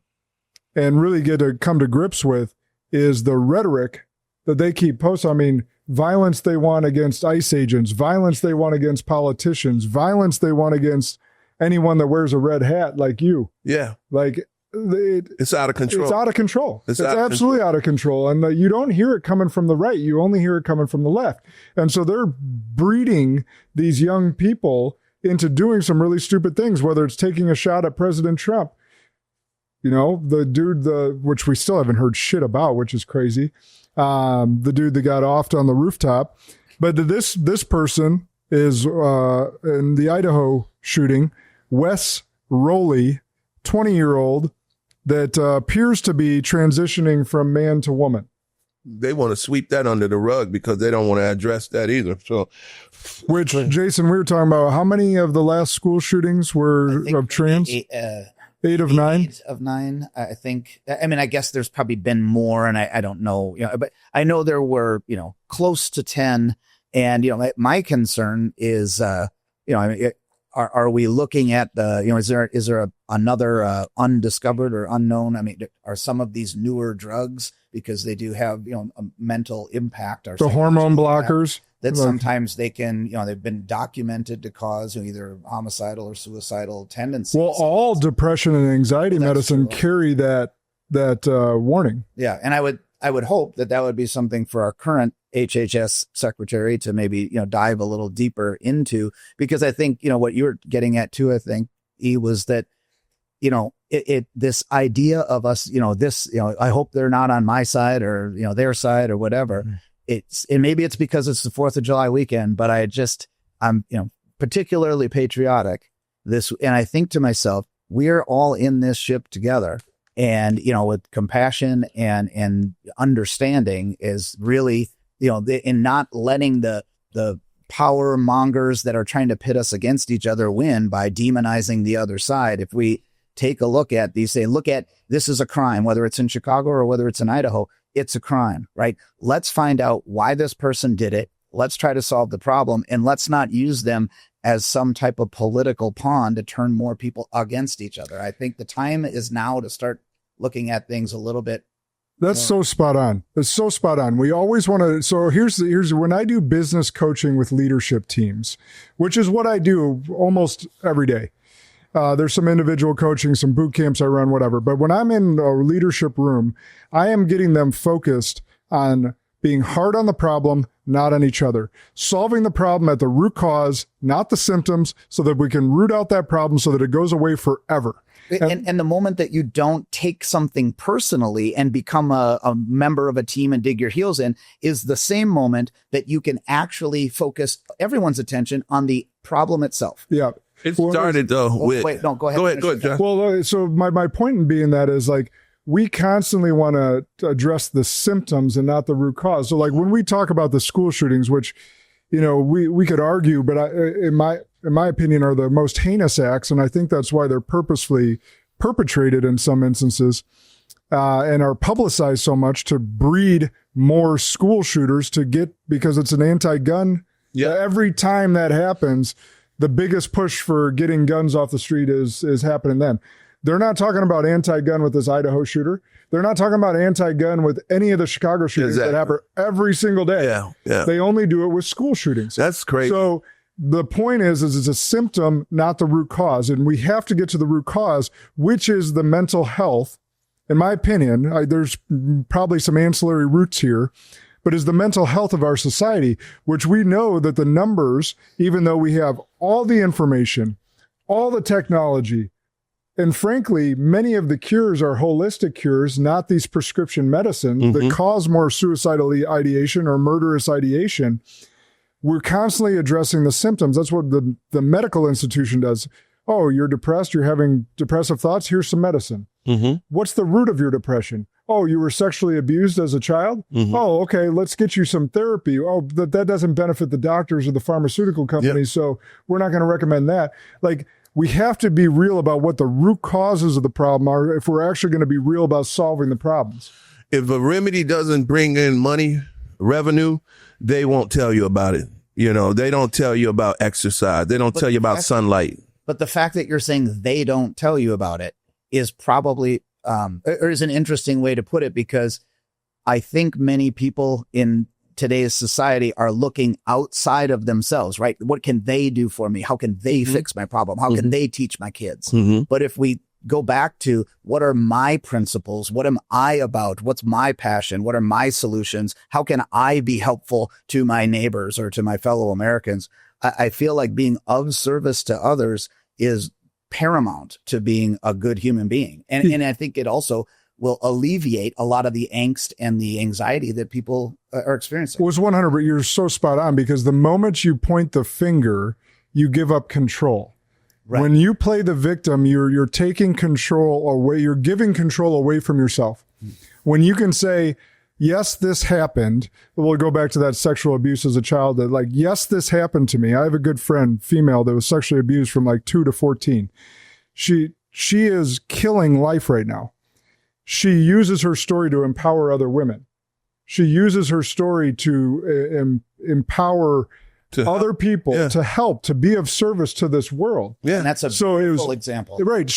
and really get to come to grips with is the rhetoric that they keep posting. I mean, violence they want against ICE agents, violence they want against politicians, violence they want against anyone that wears a red hat like you. Yeah. Like, it's out of control. It's out of control. It's absolutely out of control. And you don't hear it coming from the right. You only hear it coming from the left. And so they're breeding these young people into doing some really stupid things, whether it's taking a shot at President Trump. The dude, which we still haven't heard shit about, which is crazy. The dude that got offed on the rooftop. But this person is in the Idaho shooting, Wes Rowley, 20-year-old, that appears to be transitioning from man to woman. They want to sweep that under the rug because they don't want to address that either. So, which, Jason, we were talking about how many of the last school shootings were of trans? 8 of 9? 8 of 9, I think. I mean, I guess there's probably been more, and I don't know. But I know there were, close to 10. And, my concern is, are we looking at the, is there another undiscovered or unknown? I mean, are some of these newer drugs, because they do have, a mental impact? The hormone blockers. That sometimes they can, they've been documented to cause either homicidal or suicidal tendencies. Well, all depression and anxiety medicine carry that warning. Yeah. And I would hope that would be something for our current HHS secretary to maybe, dive a little deeper into, because I think, what you were getting at too, I think, was that, this idea of us, I hope they're not on my side or, their side or whatever. Mm-hmm. And maybe it's because it's the 4th of July weekend, but I'm particularly patriotic and I think to myself, we're all in this ship together. And, with compassion and understanding is really, in not letting the power mongers that are trying to pit us against each other win by demonizing the other side. If we take a look at these, look at this is a crime, whether it's in Chicago or whether it's in Idaho, it's a crime, right? Let's find out why this person did it. Let's try to solve the problem, and let's not use them as some type of political pawn to turn more people against each other. I think the time is now to start looking at things a little bit. That's so spot on. That's so spot on. We always want to. So here's when I do business coaching with leadership teams, which is what I do almost every day. There's some individual coaching, some boot camps I run, whatever. But when I'm in a leadership room, I am getting them focused on being hard on the problem, not on each other. Solving the problem at the root cause, not the symptoms, so that we can root out that problem so that it goes away forever. And the moment that you don't take something personally and become a member of a team and dig your heels in is the same moment that you can actually focus everyone's attention on the problem itself. Yeah. It started though with... Wait, no, go ahead. Go ahead, John. Well, so my point in being that is like, we constantly want to address the symptoms and not the root cause. So like when we talk about the school shootings, which, we could argue, but in my opinion, are the most heinous acts. And I think that's why they're purposefully perpetrated in some instances and are publicized so much to breed more school shooters because it's an anti-gun. Yeah. Every time that happens, the biggest push for getting guns off the street is happening then. They're not talking about anti-gun with this Idaho shooter. They're not talking about anti-gun with any of the Chicago shootings that happen every single day. Yeah. They only do it with school shootings. That's crazy. So the point is it's a symptom, not the root cause. And we have to get to the root cause, which is the mental health. In my opinion, there's probably some ancillary roots here, but is the mental health of our society, which we know that the numbers, even though we have all the information, all the technology, and frankly, many of the cures are holistic cures, not these prescription medicines that cause more suicidal ideation or murderous ideation. We're constantly addressing the symptoms. That's what the medical institution does. Oh, you're depressed. You're having depressive thoughts. Here's some medicine. What's the root of your depression? Oh, you were sexually abused as a child? Oh, okay, let's get you some therapy. Oh, that doesn't benefit the doctors or the pharmaceutical companies, so we're not going to recommend that. Like, we have to be real about what the root causes of the problem are if we're actually going to be real about solving the problems. If a remedy doesn't bring in money, revenue, they won't tell you about it. You know, they don't tell you about exercise. They don't tell you about sunlight. But the fact that you're saying they don't tell you about it is probably, or is an interesting way to put it, because I think many people in today's society are looking outside of themselves, right? What can they do for me? How can they fix my problem? How can they teach my kids? But if we go back to what are my principles? What am I about? What's my passion? What are my solutions? How can I be helpful to my neighbors or to my fellow Americans? I feel like being of service to others is paramount to being a good human being. And I think it also will alleviate a lot of the angst and the anxiety that people are experiencing. Well, it's 100, but you're so spot on, because the moment you point the finger, you give up control. Right. When you play the victim, you're taking control away. You're giving control away from yourself. When you can say, yes, this happened. We'll go back to that sexual abuse as a child, that like, yes, this happened to me. I have a good friend, female, that was sexually abused from like 2 to 14. She is killing life right now. She uses her story to empower other women. She uses her story to empower other people, to help, to be of service to this world. Yeah, and that's a beautiful example. Right.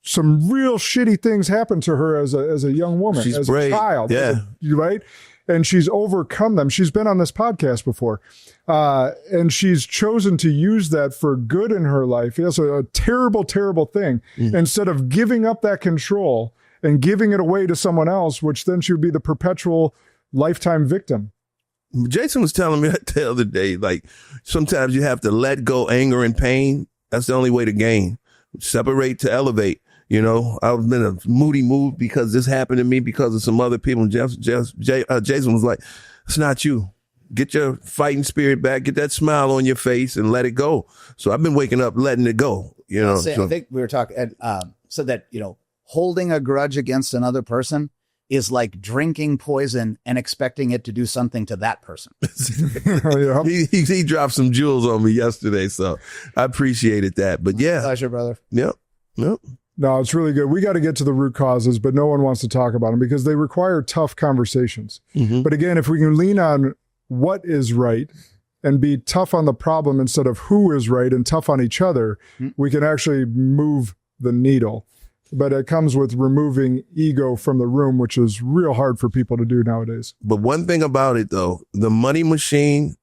Some real shitty things happened to her as a young woman, she's as brave. A child. Right. And she's overcome them. She's been on this podcast before. And she's chosen to use that for good in her life. Yes, a terrible, terrible thing. Instead of giving up that control and giving it away to someone else, which then she would be the perpetual lifetime victim. Jason was telling me that the other day, like, sometimes you have to let go anger and pain. That's the only way to gain. Separate to elevate. You know, I've been a moody mood because this happened to me because of some other people. And Jason was like, it's not you. Get your fighting spirit back. Get that smile on your face and let it go. So I've been waking up, letting it go. You know, I think we were talking, so that, you know, holding a grudge against another person is like drinking poison and expecting it to do something to that person. He dropped some jewels on me yesterday, so I appreciated that. But yeah. Pleasure, brother. Yep. No, it's really good. We got to get to the root causes, but no one wants to talk about them because they require tough conversations. But again, if we can lean on what is right and be tough on the problem instead of who is right and tough on each other, we can actually move the needle. But it comes with removing ego from the room, which is real hard for people to do nowadays. But one thing about it, though, the money machine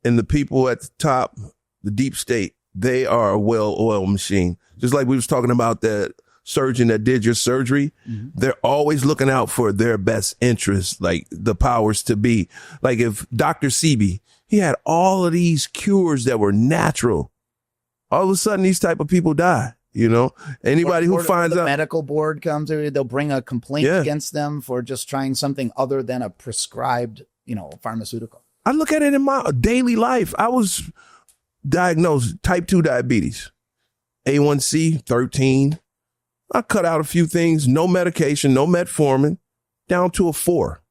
and the people at the top, the deep state, they are a well-oiled machine. Just like we was talking about that surgeon that did your surgery, they're always looking out for their best interest, like the powers to be. Like if Dr. Sebi, he had all of these cures that were natural. All of a sudden, these type of people die. You know, anybody who finds out, medical board comes, they'll bring a complaint against them for just trying something other than a prescribed, you know, pharmaceutical. I look at it in my daily life. I was diagnosed type 2 diabetes, A1C 13. I cut out a few things, no medication, no metformin, down to a 4,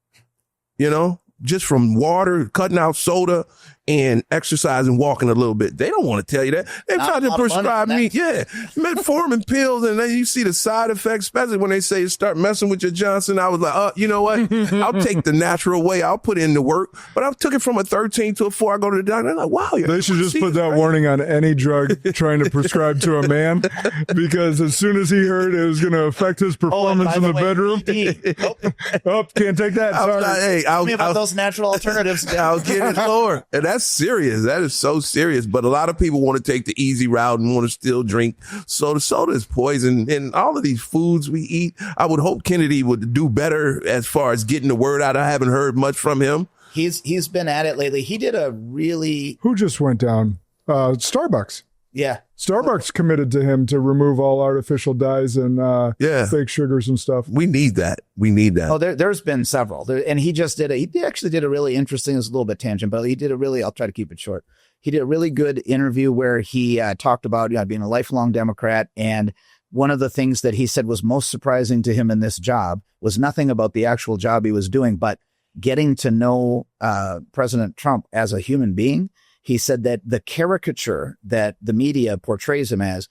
you know, just from water, cutting out soda and exercise and walking a little bit. They don't want to tell you that. They tried to prescribe me, metformin pills, and then you see the side effects, especially when they say start messing with your Johnson. I was like, you know what? I'll take the natural way. I'll put in the work. But I took it from a 13 to a 4. I go to the doctor. I'm like, wow. They should just put that warning on any drug trying to prescribe to a man, because as soon as he heard it was going to affect his performance in the bedroom, can't take that. Sorry. Tell me about those natural alternatives. I'll get it lower. And that's serious. That is so serious. But a lot of people want to take the easy route and want to still drink soda. Soda is poison. And all of these foods we eat, I would hope Kennedy would do better as far as getting the word out. I haven't heard much from him. He's been at it lately. He did a really... Who just went down? Starbucks. Yeah. Starbucks committed to him to remove all artificial dyes and fake sugars and stuff. We need that. Oh, there's been several. And he just did he actually did a really interesting, it's a little bit tangent, but he did a really, I'll try to keep it short. He did a really good interview where he talked about being a lifelong Democrat. And one of the things that he said was most surprising to him in this job was nothing about the actual job he was doing, but getting to know President Trump as a human being. He said that the caricature that the media portrays him as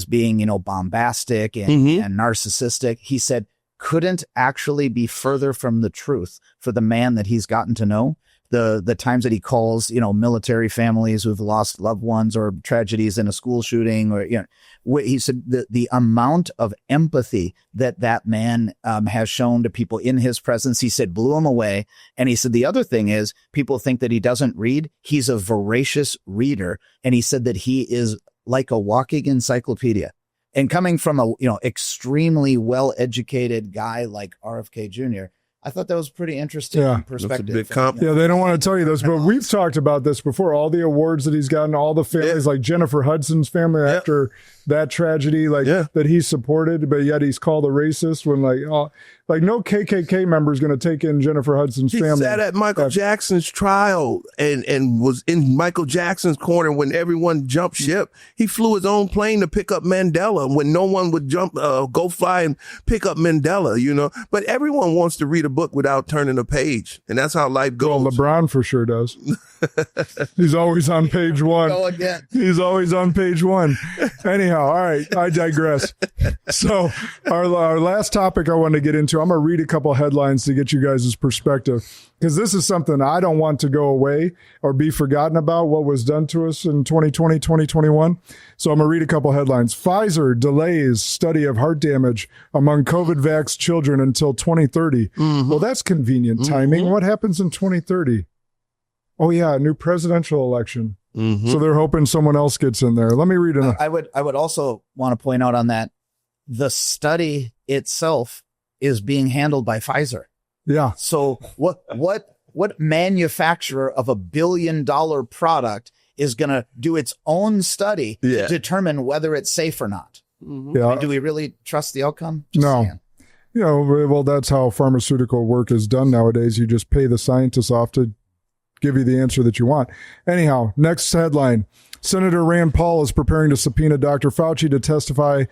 being, bombastic and narcissistic, he said couldn't actually be further from the truth for the man that he's gotten to know. The times that he calls, military families who've lost loved ones or tragedies in a school shooting, or, he said the amount of empathy that man has shown to people in his presence, he said, blew him away. And he said, the other thing is people think that he doesn't read. He's a voracious reader. And he said that he is like a walking encyclopedia. And coming from a, extremely well-educated guy like RFK Jr., I thought that was pretty interesting perspective. That's a big comp. Yeah, they don't want to tell you this, but we've talked about this before. All the awards that he's gotten, all the families, like Jennifer Hudson's family after that tragedy, that he supported, but yet he's called a racist when no KKK member is going to take in Jennifer Hudson's family. He sat at Michael Jackson's trial and was in Michael Jackson's corner when everyone jumped ship. He flew his own plane to pick up Mandela when no one would go fly and pick up Mandela, But everyone wants to read a book without turning a page. And that's how life goes. Well, LeBron for sure does. He's always on page one. Go again. He's always on page one. Anyhow, all right, I digress. So our last topic I want to get into, I'm going to read a couple headlines to get you guys' perspective, because this is something I don't want to go away or be forgotten about, what was done to us in 2020, 2021. So I'm going to read a couple headlines. Pfizer delays study of heart damage among COVID-vaxxed children until 2030. Mm-hmm. Well, that's convenient timing. Mm-hmm. What happens in 2030? Oh, yeah, new presidential election. Mm-hmm. So they're hoping someone else gets in there. Let me read it. I would also want to point out on that, the study itself is being handled by Pfizer. Yeah. So what manufacturer of $1 billion product is going to do its own study to determine whether it's safe or not? Mm-hmm. Yeah. Do we really trust the outcome? No. Saying. Well, that's how pharmaceutical work is done nowadays. You just pay the scientists off to give you the answer that you want. Anyhow, next headline. Senator Rand Paul is preparing to subpoena Dr. Fauci to testify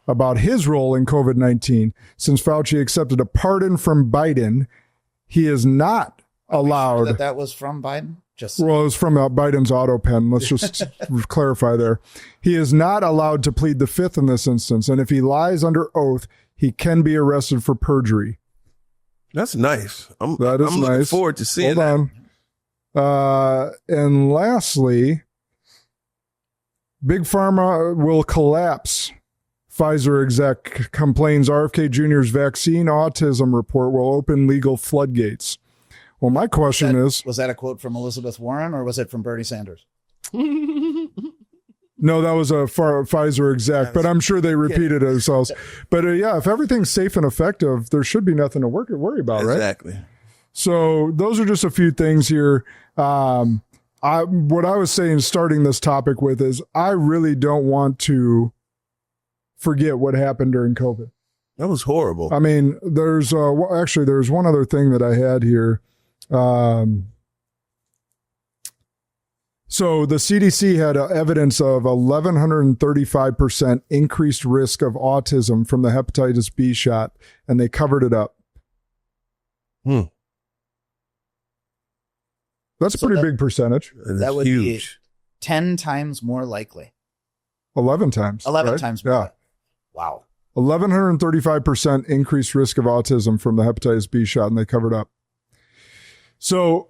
about his role in COVID-19. Since Fauci accepted a pardon from Biden, he is not allowed. Sure that was from Biden? Well, it was from Biden's auto pen. Let's just clarify there. He is not allowed to plead the fifth in this instance. And if he lies under oath, he can be arrested for perjury. That's nice. I'm nice. Looking forward to seeing that. Hold on. And lastly, Big Pharma will collapse. Pfizer exec complains RFK Jr.'s vaccine autism report will open legal floodgates. Well, my question is... Was that a quote from Elizabeth Warren or was it from Bernie Sanders? No, that was a Pfizer exec, but I'm sure they repeated it themselves. But if everything's safe and effective, there should be nothing to worry about, right? Exactly. So those are just a few things here. What I was saying, starting this topic with, is I really don't want to forget what happened during COVID. That was horrible. I mean, there's one other thing that I had here. So the CDC had evidence of 1,135% increased risk of autism from the hepatitis B shot, and they covered it up. That's a pretty big percentage. That would be 10 times more likely. 11 times. 11 right? times more. Yeah. Wow. 1,135% increased risk of autism from the hepatitis B shot, and they covered up. So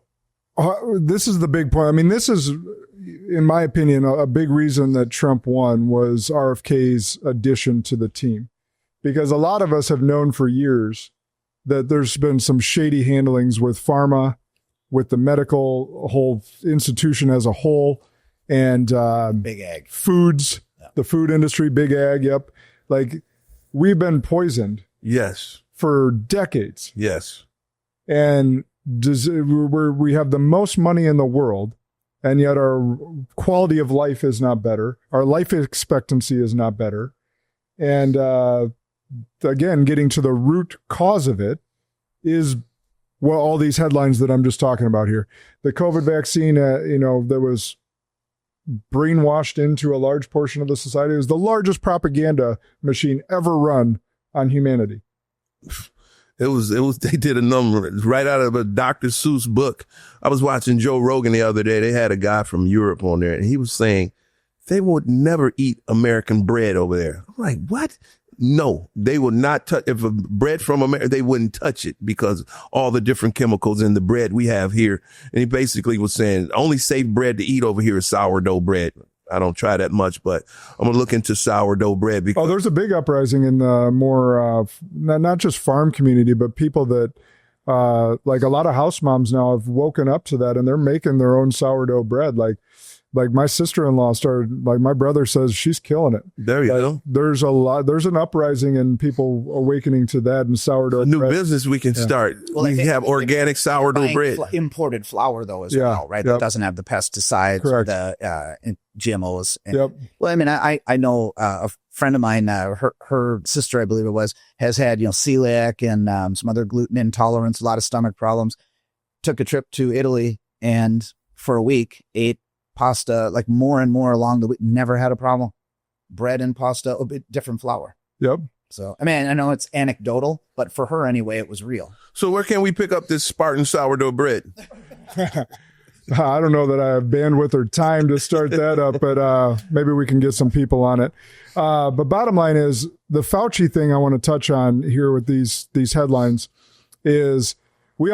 this is the big point. I mean, this is, in my opinion, a big reason that Trump won was RFK's addition to the team. Because a lot of us have known for years that there's been some shady handlings with pharma, with the medical whole institution as a whole, and Big ag. foods, the food industry, big ag. Yep. Like, we've been poisoned Yes. for decades, Yes. and we have the most money in the world, and yet our quality of life is not better. Our life expectancy is not better. And again, getting to the root cause of it is, well, all these headlines that I'm just talking about here. The COVID vaccine, that was brainwashed into a large portion of the society. It was the largest propaganda machine ever run on humanity. It was, they did a number right out of a Dr. Seuss book. I was watching Joe Rogan the other day. They had a guy from Europe on there, and he was saying they would never eat American bread over there. I'm like, what? No, they would not touch, if a bread from America, they wouldn't touch it because all the different chemicals in the bread we have here. And he basically was saying only safe bread to eat over here is sourdough bread. I don't try that much, but I'm going to look into sourdough bread. Because there's a big uprising in the more, not just farm community, but people that, like a lot of house moms now have woken up to that, and they're making their own sourdough bread. Like my sister-in-law started, like my brother says she's killing it. There you go. There's an uprising and people awakening to that, and sourdough new bread. business we can start. Well, we have organic sourdough bread. Imported flour, though, as Yeah, well, right? yep. That doesn't have the pesticides or Correct. the GMOs. And, Yep. Well, I mean, I know a friend of mine, her sister, I believe it was, has had, celiac and some other gluten intolerance, a lot of stomach problems. Took a trip to Italy and for a week ate pasta, like more and more along the week, never had a problem. Bread and pasta, a bit different flour. Yep. So, I mean, I know it's anecdotal, but for her anyway, it was real. So where can we pick up this Spartan sourdough bread? I don't know that I have bandwidth or time to start that up, but maybe we can get some people on it. But bottom line is, the Fauci thing I want to touch on here with these headlines is we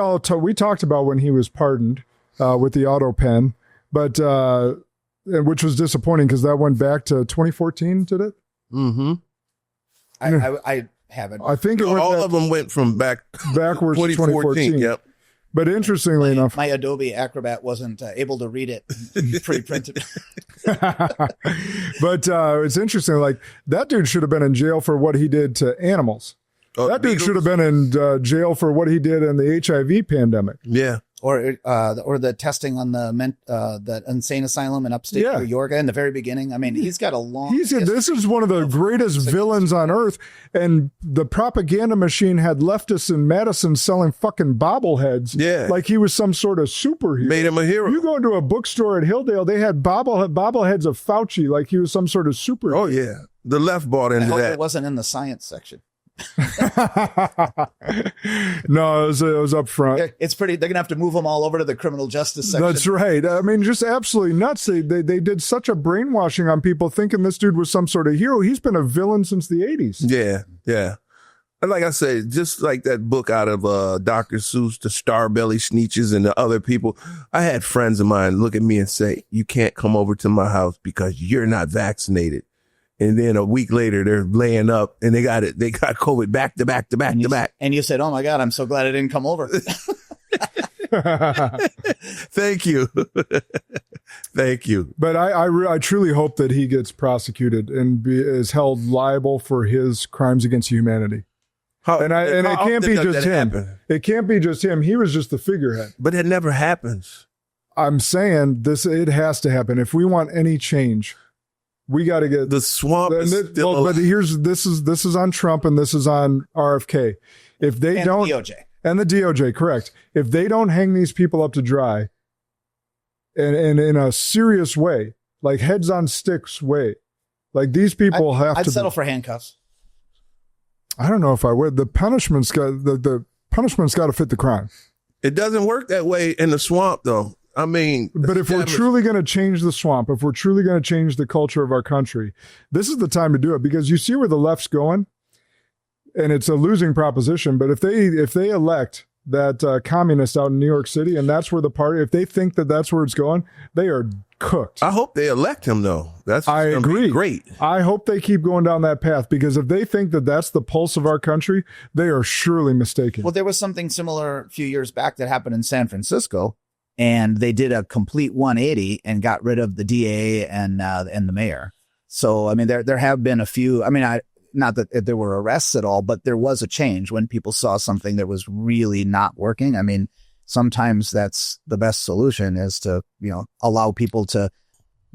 talked about when he was pardoned with the auto pen, but which was disappointing because that went back to 2014, did it? Mm-hmm. I haven't. I think it went All of them went from backwards to 2014. Yep. But interestingly enough, My Adobe Acrobat wasn't able to read it pre-printed. but it's interesting. Like, that dude should have been in jail for what he did to animals. That dude should have been in jail for what he did in the HIV pandemic. Yeah. Or the testing on the insane asylum in upstate New York in the very beginning. I mean, he's got a long. This is one of the greatest villains on earth, and the propaganda machine had leftists in Madison selling fucking bobbleheads. Yeah. Like he was some sort of superhero. Made him a hero. You go into a bookstore at Hilldale, they had bobbleheads of Fauci, like he was some sort of superhero. Oh yeah, the left bought into I hope that. it wasn't in the science section. No, it was up front. It's pretty. They're gonna have to move them all over to the criminal justice section. That's right. I mean, just absolutely nuts. They did such a brainwashing on people thinking this dude was some sort of hero. He's been a villain since the 80s. Yeah, yeah. And like I said, just like that book out of Dr. Seuss, the Starbelly Sneetches and the other people, I had friends of mine look at me and say, "You can't come over to my house because you're not vaccinated." And then a week later, they're laying up and they got COVID back to back to back to back. And you said, "Oh my God, I'm so glad I didn't come over." Thank you. Thank you. But I truly hope that he gets prosecuted and is held liable for his crimes against humanity. And it can't be just him. Happen? It can't be just him. He was just the figurehead. But it never happens. I'm saying it has to happen. If we want any change, we got to get the swamp. But this is on Trump and this is on RFK. If they don't, DOJ. And the DOJ, correct. If they don't hang these people up to dry, and in a serious way, like heads on sticks way, like these people I'd settle for handcuffs. I don't know if I would. The punishment's got to fit the crime. It doesn't work that way in the swamp, though. I mean, but if we're truly going to change the swamp, if we're truly going to change the culture of our country, this is the time to do it, because you see where the left's going, and it's a losing proposition. But if they elect that communist out in New York City, and that's where the party, if they think that that's where it's going, they are cooked. I hope they elect him, though. I agree. Great. I hope they keep going down that path, because if they think that that's the pulse of our country, they are surely mistaken. Well, there was something similar a few years back that happened in San Francisco, and they did a complete 180 and got rid of the DA and the mayor. So, I mean, there have been a few, I mean, not that there were arrests at all, but there was a change when people saw something that was really not working. I mean, sometimes that's the best solution, is to, allow people to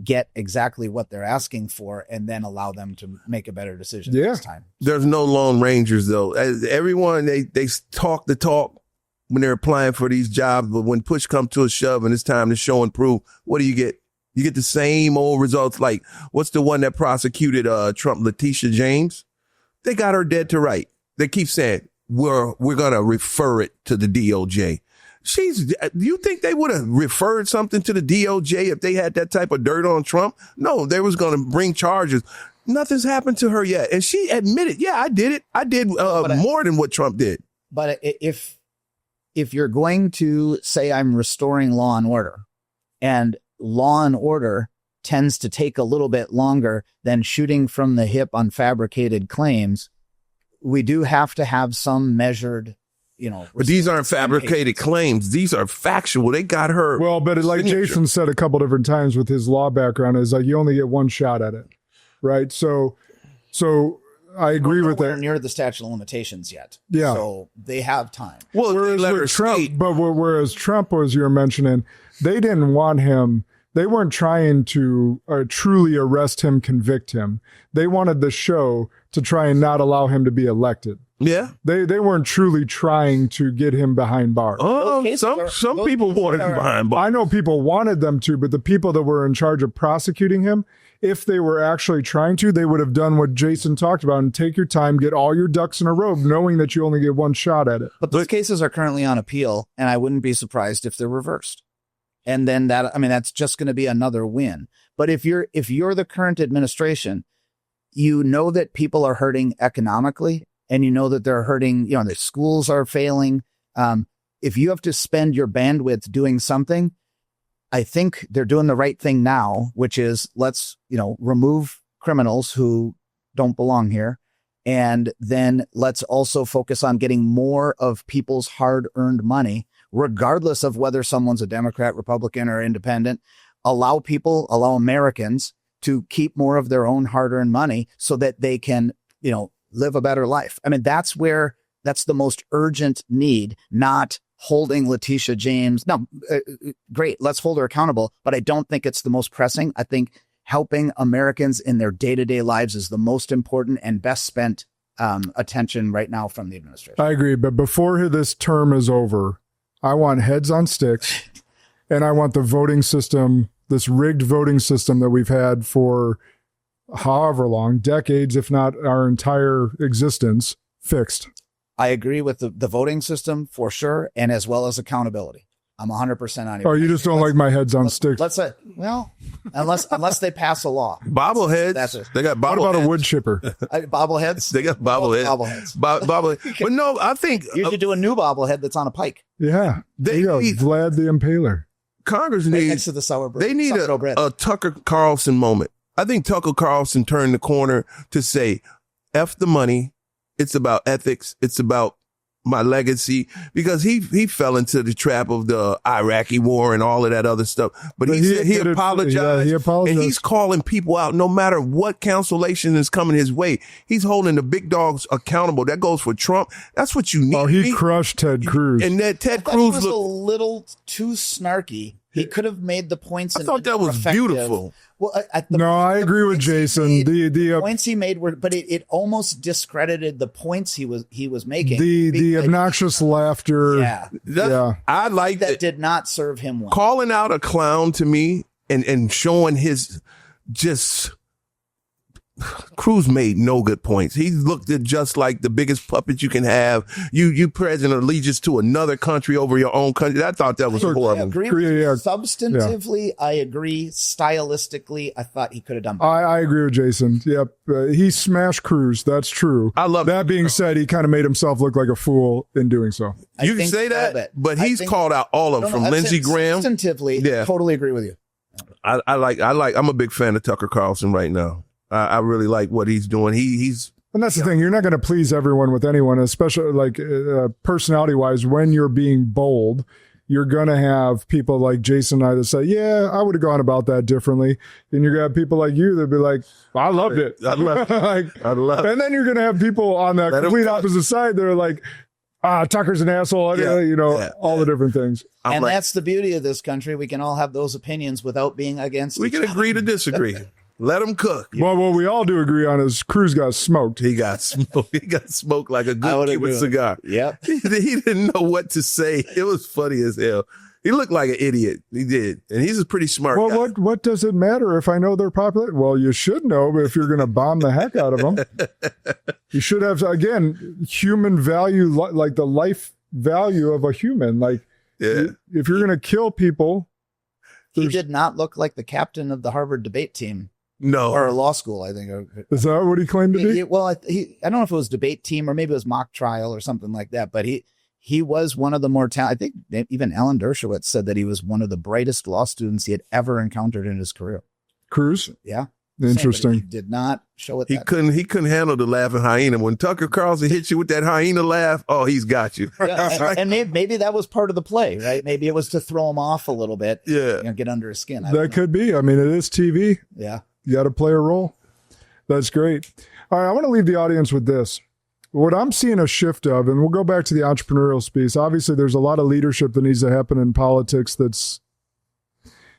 get exactly what they're asking for and then allow them to make a better decision this time. There's no lone rangers, though. Everyone, they talk the talk when they're applying for these jobs, but when push comes to a shove and it's time to show and prove, what do you get? You get the same old results. Like, what's the one that prosecuted Trump, Letitia James? They got her dead to right. They keep saying, we're going to refer it to the DOJ. Do you think they would have referred something to the DOJ if they had that type of dirt on Trump? No, they was going to bring charges. Nothing's happened to her yet. And she admitted, yeah, I did it. I did more than what Trump did. But if you're going to say I'm restoring law and order, and law and order tends to take a little bit longer than shooting from the hip on fabricated claims, we do have to have some measured, but these aren't fabricated claims. These are factual. They got her. Well, but like Jason said a couple different times with his law background, is like you only get one shot at it, right? So I agree with that. We're near the statute of limitations yet. Yeah. So they have time. Well, whereas Trump was, you're mentioning, they didn't want him. They weren't trying to truly arrest him, convict him. They wanted the show to try and not allow him to be elected. Yeah. They weren't truly trying to get him behind bars. Oh, some people wanted him behind bars. I know people wanted them to, but the people that were in charge of prosecuting him, if they were actually trying to, they would have done what Jason talked about and take your time, get all your ducks in a row, knowing that you only get one shot at it. But those cases are currently on appeal, and I wouldn't be surprised if they're reversed. And then that's just going to be another win. But if you're the current administration, you know that people are hurting economically, and you know that they're hurting, the schools are failing. If you have to spend your bandwidth doing something, I think they're doing the right thing now, which is let's, remove criminals who don't belong here. And then let's also focus on getting more of people's hard-earned money, regardless of whether someone's a Democrat, Republican, or independent. Allow Americans to keep more of their own hard-earned money so that they can, live a better life. I mean, that's the most urgent need, not holding Letitia James. No, great. Let's hold her accountable. But I don't think it's the most pressing. I think helping Americans in their day-to-day lives is the most important and best spent attention right now from the administration. I agree. But before this term is over, I want heads on sticks, and I want the voting system, this rigged voting system that we've had for however long, decades, if not our entire existence, fixed. I agree with the voting system for sure, and as well as accountability. I'm 100% on you. Oh, you just don't like my heads on sticks? Let's say, unless they pass a law. Bobbleheads. That's it. They got bobbleheads. What about a wood chipper? Bobbleheads. They got bobbleheads. Bobbleheads. But no, I think you should do a new bobblehead that's on a pike. Yeah, there you go. Vlad the Impaler. Congress Right needs next to the sour bread. They need a Tucker Carlson moment. I think Tucker Carlson turned the corner to say, F the money. It's about ethics. It's about my legacy, because he fell into the trap of the Iraqi war and all of that other stuff. But he apologized. He apologized. And he's calling people out no matter what cancellation is coming his way. He's holding the big dogs accountable. That goes for Trump. That's what you need. Oh, he crushed Ted Cruz. And that Ted Cruz Cruz was a little too snarky. He could have made the points. I thought that was beautiful. Well, I agree with Jason. The points he made were, but it almost discredited the points he was making. The obnoxious laughter. Yeah. I like that. Did not serve him well. Calling out a clown to me and showing his just. Cruz made no good points. He looked at just like the biggest puppet you can have. You pledging allegiance to another country over your own country. I thought that was horrible. I agree with you. Substantively, I agree. Stylistically, I thought he could have done better. I agree with Jason. Yep. He smashed Cruz. That's true. I love that. Being said, he kind of made himself look like a fool in doing so. You can say that, but he's called out all of them, from Lindsey Graham. Substantively, totally agree with you. I'm a big fan of Tucker Carlson right now. I really like what he's doing. And that's the thing. You're not going to please everyone with anyone, especially like personality wise. When you're being bold, you're going to have people like Jason and I that say, yeah, I would have gone about that differently. And you're going to have people like you that be like, I loved it. I love it. Like, I love it. and then you're going to have people on that complete opposite side that are like, Tucker's an asshole, all the different things. And that's the beauty of this country. We can all have those opinions without being against We each can other. agree to disagree. Let them cook. Well, what we all do agree on is Cruz got smoked. He got smoked. He got smoked like a I good would Cuban agree. cigar. Yep. He didn't know what to say. It was funny as hell. He looked like an idiot. He did. And he's a pretty smart guy. Well, what does it matter if I know they're popular? Well, you should know, but if you're going to bomb the heck out of them, you should have, again, human value, like the life value of a human. Like, if you're going to kill people. He did not look like the captain of the Harvard debate team. No. Or law school, I think. Is that what he claimed to be? I don't know if it was debate team or maybe it was mock trial or something like that, but he was one of the more talented. I think even Alan Dershowitz said that he was one of the brightest law students he had ever encountered in his career. Cruz? Yeah. Interesting. He did not show it. He couldn't handle the laughing hyena. When Tucker Carlson hits you with that hyena laugh, oh, he's got you. Yeah, and maybe that was part of the play, right? Maybe it was to throw him off a little bit. Yeah. Get under his skin. That could be. I mean, it is TV. Yeah. You got to play a role. That's great. All right. I want to leave the audience with this. What I'm seeing a shift of, and we'll go back to the entrepreneurial space. Obviously, there's a lot of leadership that needs to happen in politics. That's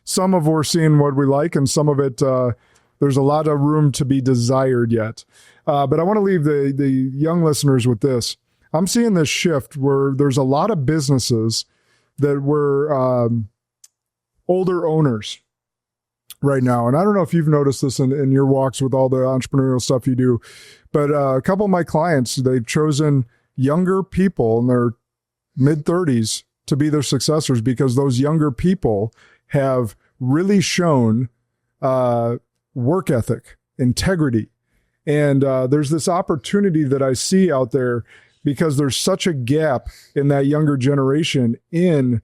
some of we're seeing what we like, and some of it, there's a lot of room to be desired yet. But I want to leave the young listeners with this. I'm seeing this shift where there's a lot of businesses that were older owners right now. And I don't know if you've noticed this in your walks with all the entrepreneurial stuff you do, but a couple of my clients, they've chosen younger people in their mid-30s to be their successors because those younger people have really shown work ethic, integrity. And there's this opportunity that I see out there because there's such a gap in that younger generation in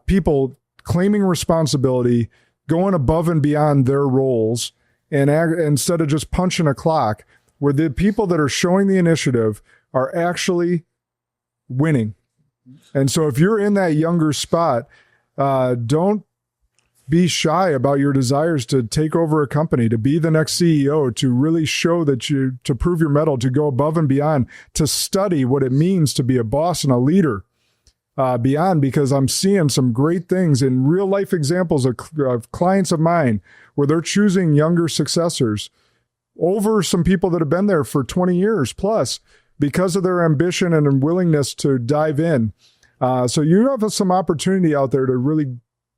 people claiming responsibility, going above and beyond their roles, and instead of just punching a clock, where the people that are showing the initiative are actually winning. And so if you're in that younger spot, don't be shy about your desires to take over a company, to be the next CEO, to really show that to prove your mettle, to go above and beyond, to study what it means to be a boss and a leader beyond, because I'm seeing some great things in real life examples of clients of mine where they're choosing younger successors over some people that have been there for 20 years plus because of their ambition and willingness to dive in. So you have some opportunity out there to really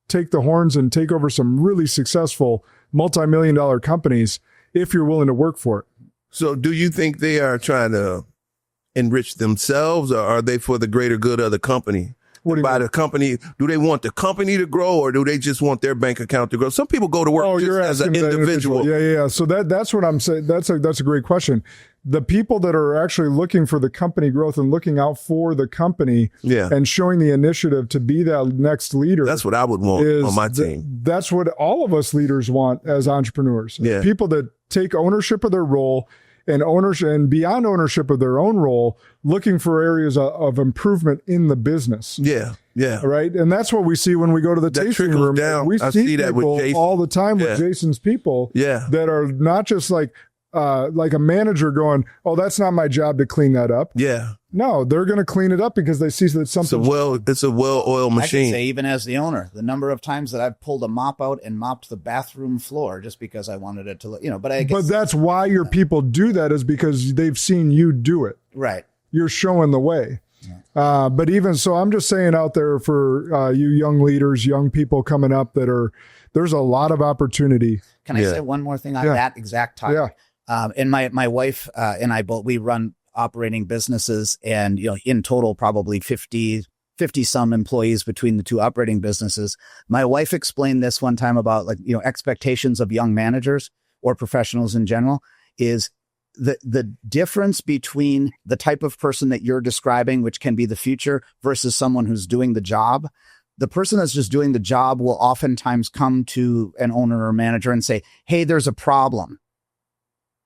take the horns and take over some really successful multi-million-dollar companies if you're willing to work for it. So do you think they are trying to enrich themselves, or are they for the greater good of the company? What do you mean? The company, do they want the company to grow, or do they just want their bank account to grow? Some people go to work just as an individual. Yeah. So that's what I'm saying. That's a great question. The people that are actually looking for the company growth and looking out for the company and showing the initiative to be that next leader. That's what I would want on my team. That's what all of us leaders want as entrepreneurs. Yeah. People that take ownership of their role and ownership and beyond ownership of their own role, looking for areas of improvement in the business. Yeah. Right. And that's what we see when we go to the tasting room. Down. We see that with Jason all the time with Jason's people that are not just like a manager going, oh, that's not my job to clean that up. Yeah. No, they're going to clean it up because they see that something. It's a well-oiled machine. I can say, even as the owner, the number of times that I've pulled a mop out and mopped the bathroom floor just because I wanted it to look, but I guess. But that's why your people do that, is because they've seen you do it. Right. You're showing the way. Yeah. But even so, I'm just saying out there for you young leaders, young people coming up there's a lot of opportunity. Can I say one more thing on that exact topic? Yeah. And my wife and I we run operating businesses, and in total probably 50 some employees between the two operating businesses. My wife explained this one time about expectations of young managers or professionals in general is the difference between the type of person that you're describing, which can be the future, versus someone who's doing the job. The person that's just doing the job will oftentimes come to an owner or manager and say, hey, there's a problem.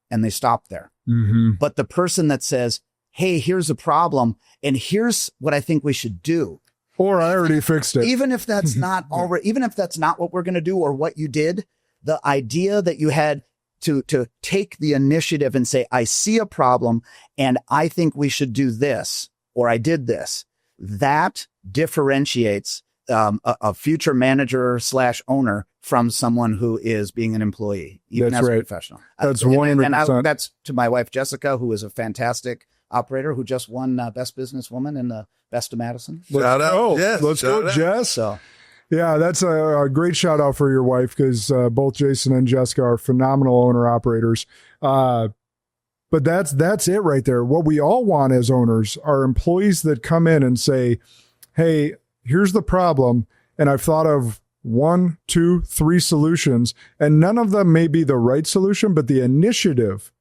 And they stop there. Mm-hmm. But the person that says, hey, here's a problem, and here's what I think we should do. Or I already fixed it. Even if that's not already, even if that's not what we're going to do or what you did, the idea that you had to take the initiative and say, I see a problem and I think we should do this, or I did this, that differentiates a future manager / owner from someone who is being an employee, even That's as right. a professional. That's And 100%. that's to my wife, Jessica, who is a fantastic operator who just won Best Businesswoman in the Best of Madison. Shout out. Yes, Let's shout go, out. Jess. So Yeah, that's a great shout out for your wife because both Jason and Jessica are phenomenal owner operators. But that's it right there. What we all want as owners are employees that come in and say, hey, here's the problem. And I've thought of 1, 2, 3 solutions, and none of them may be the right solution, but the initiative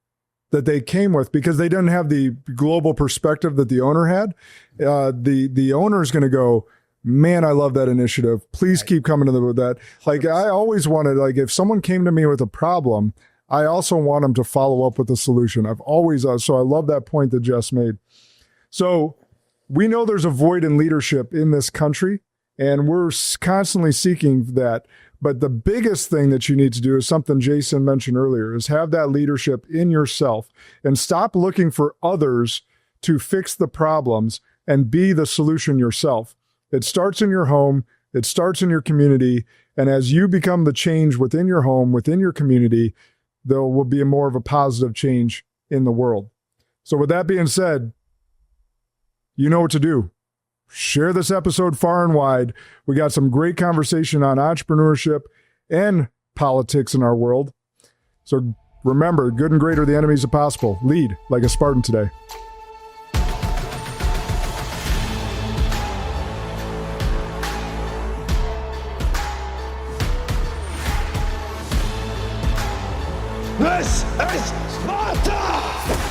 that they came with, because they didn't have the global perspective that the owner had, the owner is going to go, man, I love that initiative. Please keep coming to them with that. Like, I always wanted, like, if someone came to me with a problem, I also want them to follow up with a solution. I've always, so I love that point that Jess made. So we know there's a void in leadership in this country, and we're constantly seeking that. But the biggest thing that you need to do is something Jason mentioned earlier, is have that leadership in yourself and stop looking for others to fix the problems and be the solution yourself. It starts in your home. It starts in your community. And as you become the change within your home, within your community, there will be more of a positive change in the world. So with that being said, you know what to do. Share this episode far and wide. We got some great conversation on entrepreneurship and politics in our world. So remember, good and great are the enemies of possible. Lead like a Spartan today. This is Sparta!